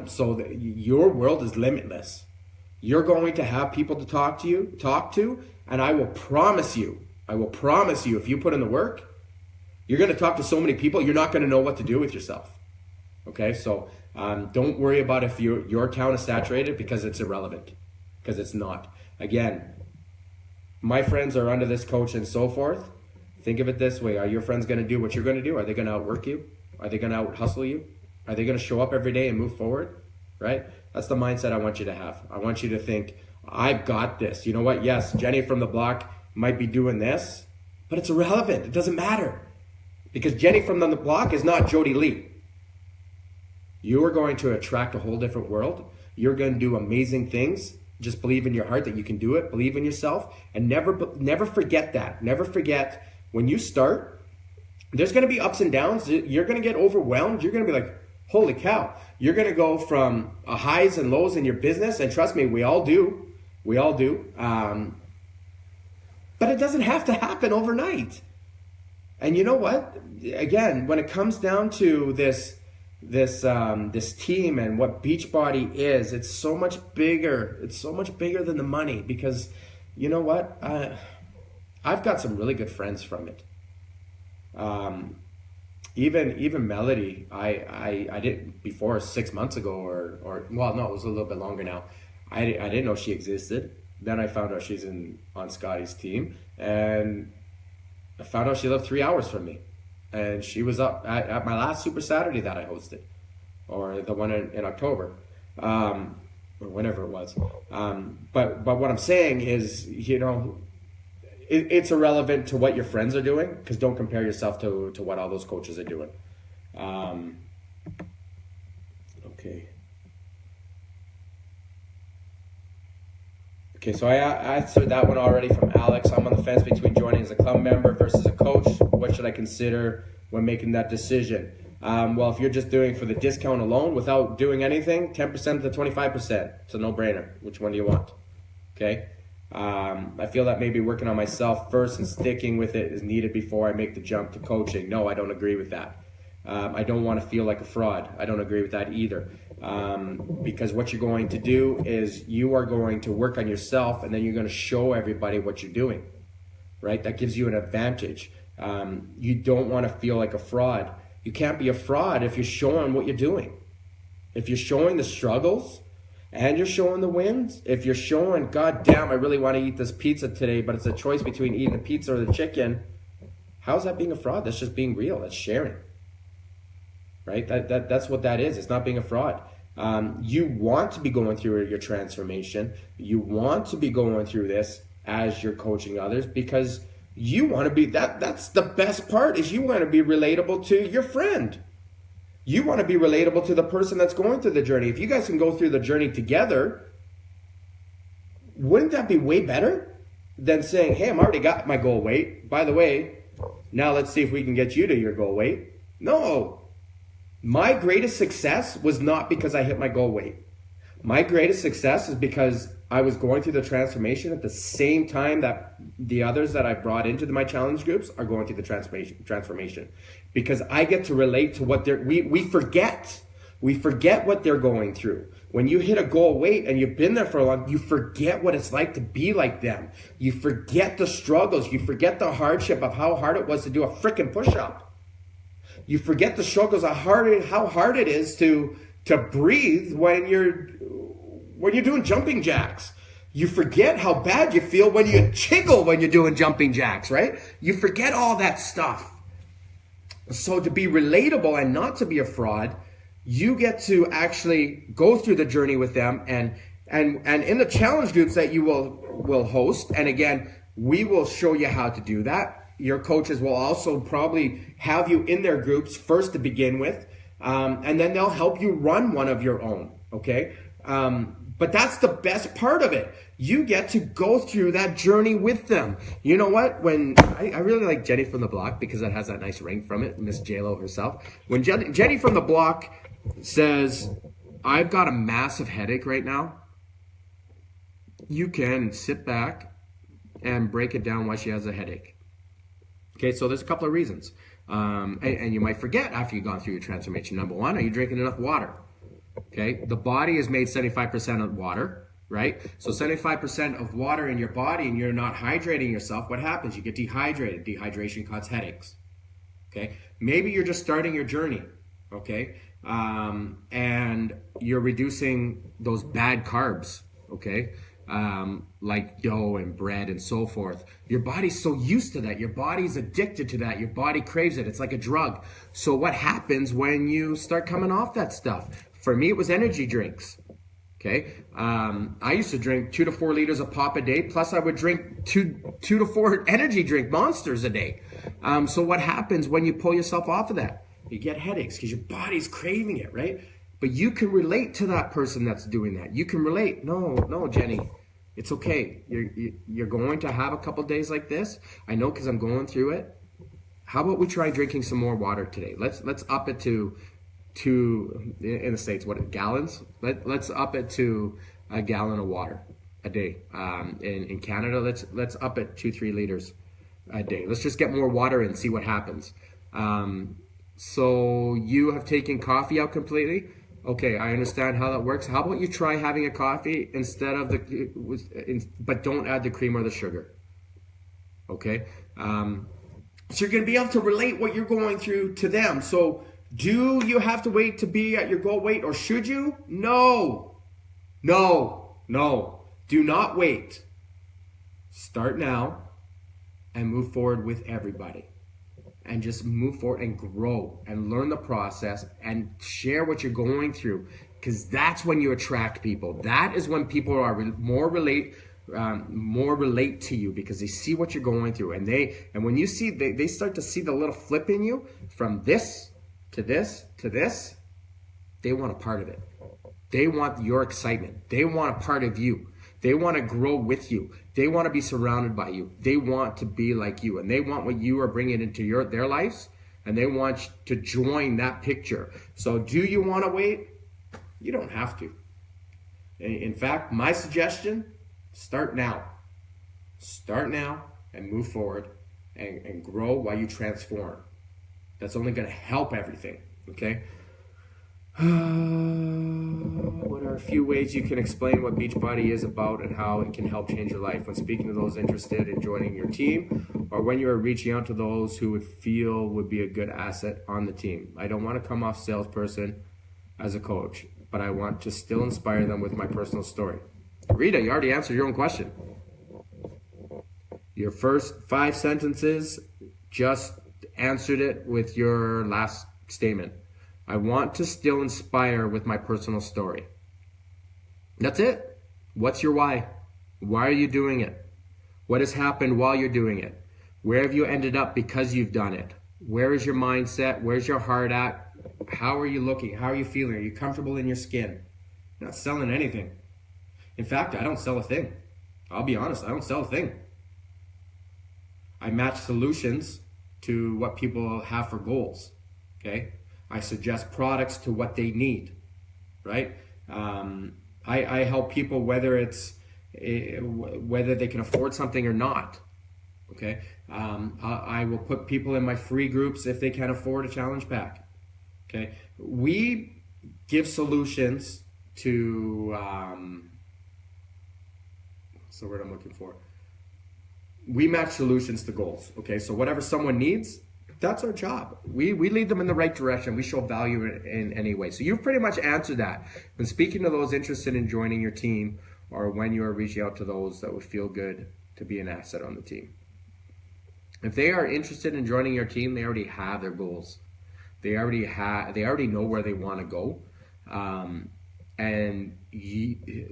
So your world is limitless. You're going to have people to talk to, and I will promise you, if you put in the work, you're going to talk to so many people, you're not going to know what to do with yourself. Okay, so don't worry about if your town is saturated, because it's irrelevant, because it's not. Again, my friends are under this coach and so forth. Think of it this way. Are your friends going to do what you're going to do? Are they going to outwork you? Are they going to out-hustle you? Are they going to show up every day and move forward? Right? That's the mindset I want you to have. I want you to think, I've got this. You know what? Yes, Jenny from the block might be doing this, but it's irrelevant. It doesn't matter. Because Jenny from the block is not Jody Lee. You are going to attract a whole different world. You're going to do amazing things. Just believe in your heart that you can do it. Believe in yourself. And never forget that. Never forget, when you start, there's going to be ups and downs. You're going to get overwhelmed. You're going to be like, holy cow. You're going to go from highs and lows in your business. And trust me, we all do. But it doesn't have to happen overnight. And you know what? Again, when it comes down to this team and what Beachbody is, it's so much bigger. It's so much bigger than the money, because you know what? I've got some really good friends from it. Even Melody, I did before 6 months ago, or well, no, it was a little bit longer now. I didn't know she existed. Then I found out she's on Scotty's team, and I found out she lived 3 hours from me, and she was up at my last Super Saturday that I hosted, or the one in October, or whenever it was. But what I'm saying is, you know, it's irrelevant to what your friends are doing, because don't compare yourself to what all those coaches are doing. Okay. Okay, so I answered that one already from Alex. I'm on the fence between joining as a club member versus a coach. What should I consider when making that decision? Well, if you're just doing for the discount alone without doing anything, 10% to 25%. It's a no-brainer. Which one do you want? Okay. I feel that maybe working on myself first and sticking with it is needed before I make the jump to coaching. No, I don't agree with that. I don't want to feel like a fraud. I don't agree with that either. Because what you're going to do is you are going to work on yourself, and then you're going to show everybody what you're doing, right? That gives you an advantage. You don't want to feel like a fraud. You can't be a fraud if you're showing what you're doing. If you're showing the struggles and you're showing the wins, if you're showing, God damn, I really want to eat this pizza today, but it's a choice between eating the pizza or the chicken, how's that being a fraud? That's just being real. That's sharing. Right? That's what that is. It's not being a fraud. You want to be going through your transformation. You want to be going through this as you're coaching others, because you want to be, that's the best part, is you want to be relatable to your friend. You want to be relatable to the person that's going through the journey. If you guys can go through the journey together, wouldn't that be way better than saying, hey, I'm already got my goal weight. By the way, now let's see if we can get you to your goal weight. No. My greatest success was not because I hit my goal weight. My greatest success is because I was going through the transformation at the same time that the others that I brought into my challenge groups are going through the transformation. Because I get to relate to what we forget. We forget what they're going through. When you hit a goal weight and you've been there for a long, you forget what it's like to be like them. You forget the struggles. You forget the hardship of how hard it was to do a freaking push-up. You forget the struggles of how hard it is to breathe when you're doing jumping jacks. You forget how bad you feel when you jiggle when you're doing jumping jacks, right? You forget all that stuff. So to be relatable and not to be a fraud, you get to actually go through the journey with them, and in the challenge groups that you will host, and again, we will show you how to do that. Your coaches will also probably have you in their groups first to begin with, and then they'll help you run one of your own, okay? But that's the best part of it. You get to go through that journey with them. You know what? When I really like Jenny from the Block, because it has that nice ring from it, Miss J-Lo herself. When Jenny from the Block says, I've got a massive headache right now, you can sit back and break it down why she has a headache. Okay, so there's a couple of reasons. And you might forget after you've gone through your transformation. Number one, are you drinking enough water? Okay, the body is made 75% of water, right? So 75% of water in your body, and you're not hydrating yourself, what happens? You get dehydrated. Dehydration causes headaches. Okay, maybe you're just starting your journey, okay? And you're reducing those bad carbs, okay? Like dough and bread and so forth. Your body's so used to that. Your body's addicted to that. Your body craves it. It's like a drug. So what happens when you start coming off that stuff? For me, it was energy drinks. Okay. I used to drink 2 to 4 liters of pop a day. Plus I would drink two to 4 energy drink monsters a day. So what happens when you pull yourself off of that? You get headaches because your body's craving it, right? But you can relate to that person that's doing that. You can relate. No, Jenny, it's okay. You're going to have a couple days like this. I know because I'm going through it. How about we try drinking some more water today? Let's up it to in the States, what, gallons? Let's up it to a gallon of water. a day. In Canada, let's up it 2-3 liters a day. Let's just get more water in, see what happens. So you have taken coffee out completely. Okay, I understand how that works. How about you try having a coffee instead of but don't add the cream or the sugar. Okay, so you're going to be able to relate what you're going through to them. So do you have to wait to be at your goal weight, or should you? No, no, no. Do not wait. Start now and move forward with everybody. And just move forward and grow and learn the process and share what you're going through, because that's when you attract people. That is when people are more relate to you, because they see what you're going through, and when you see they start to see the little flip in you from this to this to this. They want a part of it. They want your excitement. They want a part of you. They want to grow with you. They want to be surrounded by you. They want to be like you, and they want what you are bringing into their lives, and they want to join that picture. So do you want to wait? You don't have to. In fact, my suggestion, start now. Start now and move forward and grow while you transform. That's only going to help everything, okay? What are a few ways you can explain what Beachbody is about and how it can help change your life when speaking to those interested in joining your team, or when you are reaching out to those who would be a good asset on the team? I don't want to come off salesperson as a coach, but I want to still inspire them with my personal story. Rita, you already answered your own question. Your first 5 sentences just answered it with your last statement. I want to still inspire with my personal story. That's it. What's your why? Why are you doing it? What has happened while you're doing it? Where have you ended up because you've done it? Where is your mindset? Where's your heart at? How are you looking? How are you feeling? Are you comfortable in your skin? You're not selling anything. In fact, I don't sell a thing. I'll be honest, I don't sell a thing. I match solutions to what people have for goals, okay? I suggest products to what they need, right? I help people whether they can afford something or not, okay? I will put people in my free groups if they can't afford a challenge pack, okay? We give solutions to, what's the word I'm looking for? We match solutions to goals, okay? So whatever someone needs, that's our job. We lead them in the right direction. We show value in any way. So you've pretty much answered that. When speaking to those interested in joining your team, or when you are reaching out to those that would feel good to be an asset on the team. If they are interested in joining your team, they already have their goals. They already know where they want to go.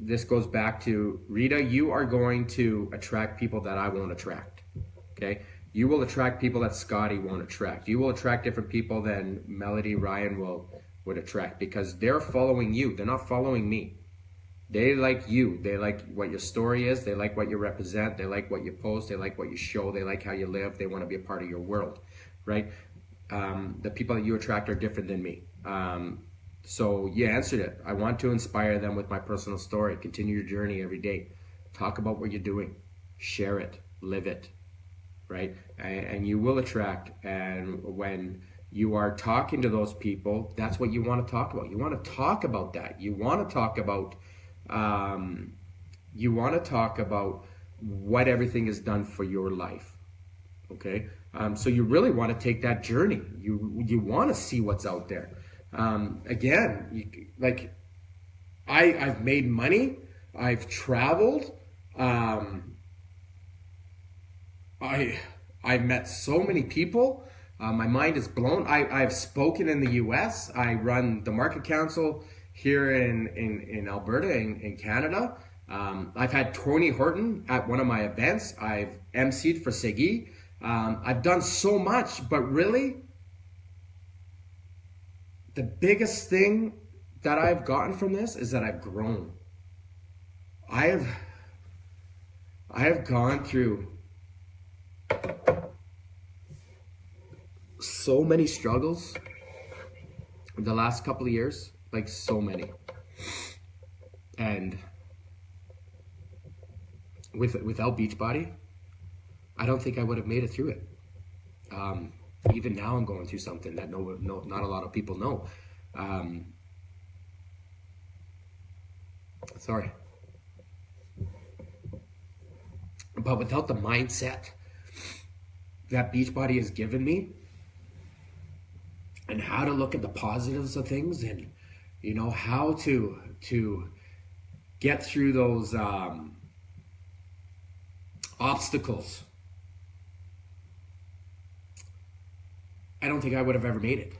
This goes back to, Rita, you are going to attract people that I won't attract, okay? You will attract people that Scotty won't attract. You will attract different people than Melody, Ryan would attract, because they're following you. They're not following me. They like you. They like what your story is. They like what you represent. They like what you post. They like what you show. They like how you live. They want to be a part of your world, right? The people that you attract are different than me. So you answered it. I want to inspire them with my personal story. Continue your journey every day. Talk about what you're doing. Share it. Live it. Right? And you will attract. And when you are talking to those people, that's what you want to talk about. You want to talk about that. You want to talk about what everything is done for your life. Okay? So you really want to take that journey. You want to see what's out there. I've made money. I've traveled. I've met so many people. My mind is blown. I've spoken in the U.S. I run the Market Council here in Alberta, in Canada. I've had Tony Horton at one of my events. I've emceed for Segui. I've done so much, but really, the biggest thing that I've gotten from this is that I've grown. I have gone through so many struggles in the last couple of years, like so many. And without Beachbody, I don't think I would have made it through it. Even now I'm going through something that not a lot of people know. Sorry. But without the mindset that Beachbody has given me, and how to look at the positives of things, and how to get through those obstacles, I don't think I would have ever made it.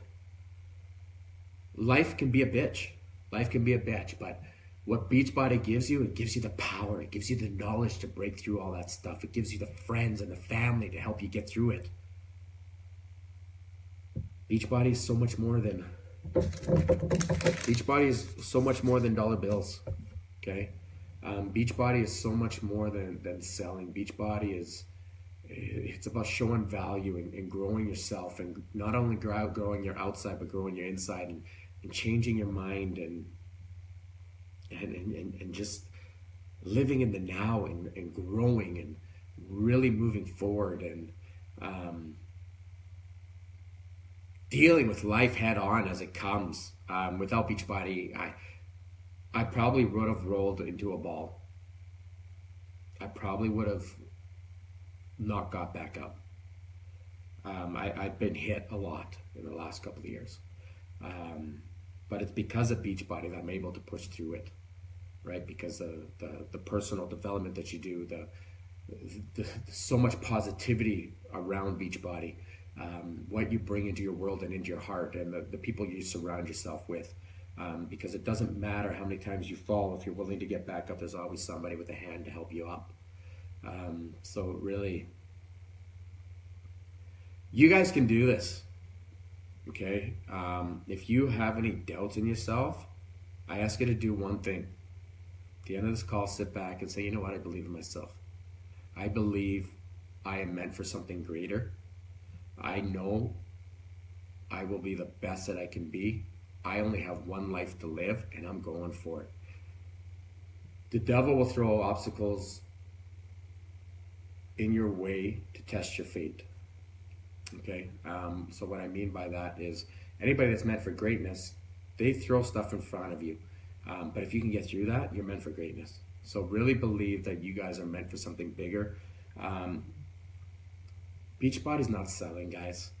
Life can be a bitch. But what Beachbody gives you, it gives you the power. It gives you the knowledge to break through all that stuff. It gives you the friends and the family to help you get through it. Beachbody is so much more than dollar bills. Okay, Beachbody is so much more than selling. Beachbody it's about showing value and growing yourself, and not only growing your outside, but growing your inside, and changing your mind, and just living in the now, and growing, and really moving forward, and dealing with life head on as it comes. Without Beachbody, I probably would have rolled into a ball. I probably would have not got back up. I've been hit a lot in the last couple of years. But it's because of Beachbody that I'm able to push through it, right? Because the personal development that you do, the so much positivity around Beachbody, what you bring into your world and into your heart, and the people you surround yourself with. Because it doesn't matter how many times you fall, if you're willing to get back up, there's always somebody with a hand to help you up. So really, you guys can do this, okay? If you have any doubts in yourself, I ask you to do one thing. At the end of this call, sit back and say, you know what, I believe in myself. I believe I am meant for something greater. I know I will be the best that I can be. I only have one life to live, and I'm going for it. The devil will throw obstacles in your way to test your fate. Okay? So what I mean by that is, anybody that's meant for greatness, they throw stuff in front of you. But if you can get through that, you're meant for greatness. So really believe that you guys are meant for something bigger. Beachbody's not selling, guys.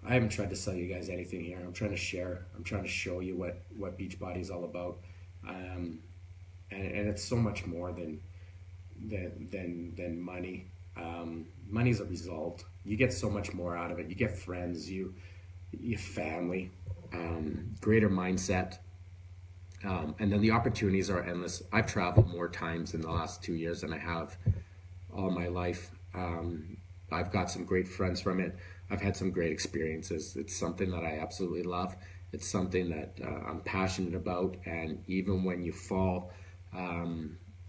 I haven't tried to sell you guys anything here. I'm trying to share. I'm trying to show you what Beachbody is all about. And it's so much more than money. Money's a result. You get so much more out of it. You get friends, your family, greater mindset. And then the opportunities are endless. I've traveled more times in the last 2 years than I have all my life. I've got some great friends from it. I've had some great experiences. It's something that I absolutely love. It's something that I'm passionate about. And even when you fall,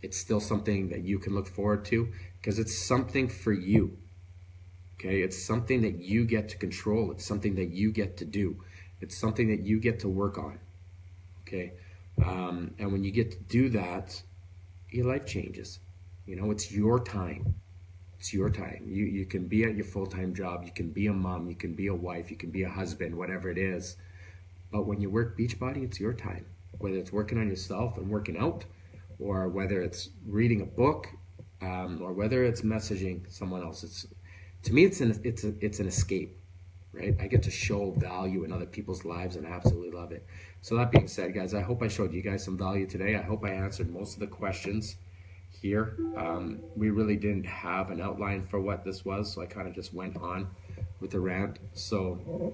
it's still something that you can look forward to, because it's something for you. Okay, it's something that you get to control. It's something that you get to do. It's something that you get to work on. Okay, and when you get to do that, your life changes. It's your time. It's your time. You can be at your full-time job. You can be a mom. You can be a wife. You can be a husband, whatever it is. But when you work Beachbody, it's your time. Whether it's working on yourself and working out, or whether it's reading a book, or whether it's messaging someone else. To me, it's an escape, right? I get to show value in other people's lives, and I absolutely love it. So that being said, guys, I hope I showed you guys some value today. I hope I answered most of the questions here. We really didn't have an outline for what this was, so I kind of just went on with the rant. So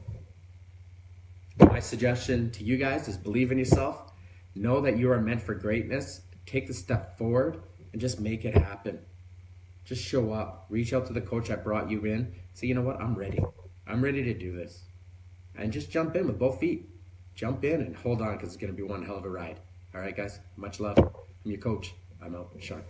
my suggestion to you guys is believe in yourself. Know that you are meant for greatness. Take the step forward and just make it happen. Just show up. Reach out to the coach that brought you in. Say, you know what? I'm ready. I'm ready to do this. And just jump in with both feet. Jump in and hold on, because it's going to be one hell of a ride. All right, guys? Much love. I'm your coach. I'm out. Sean.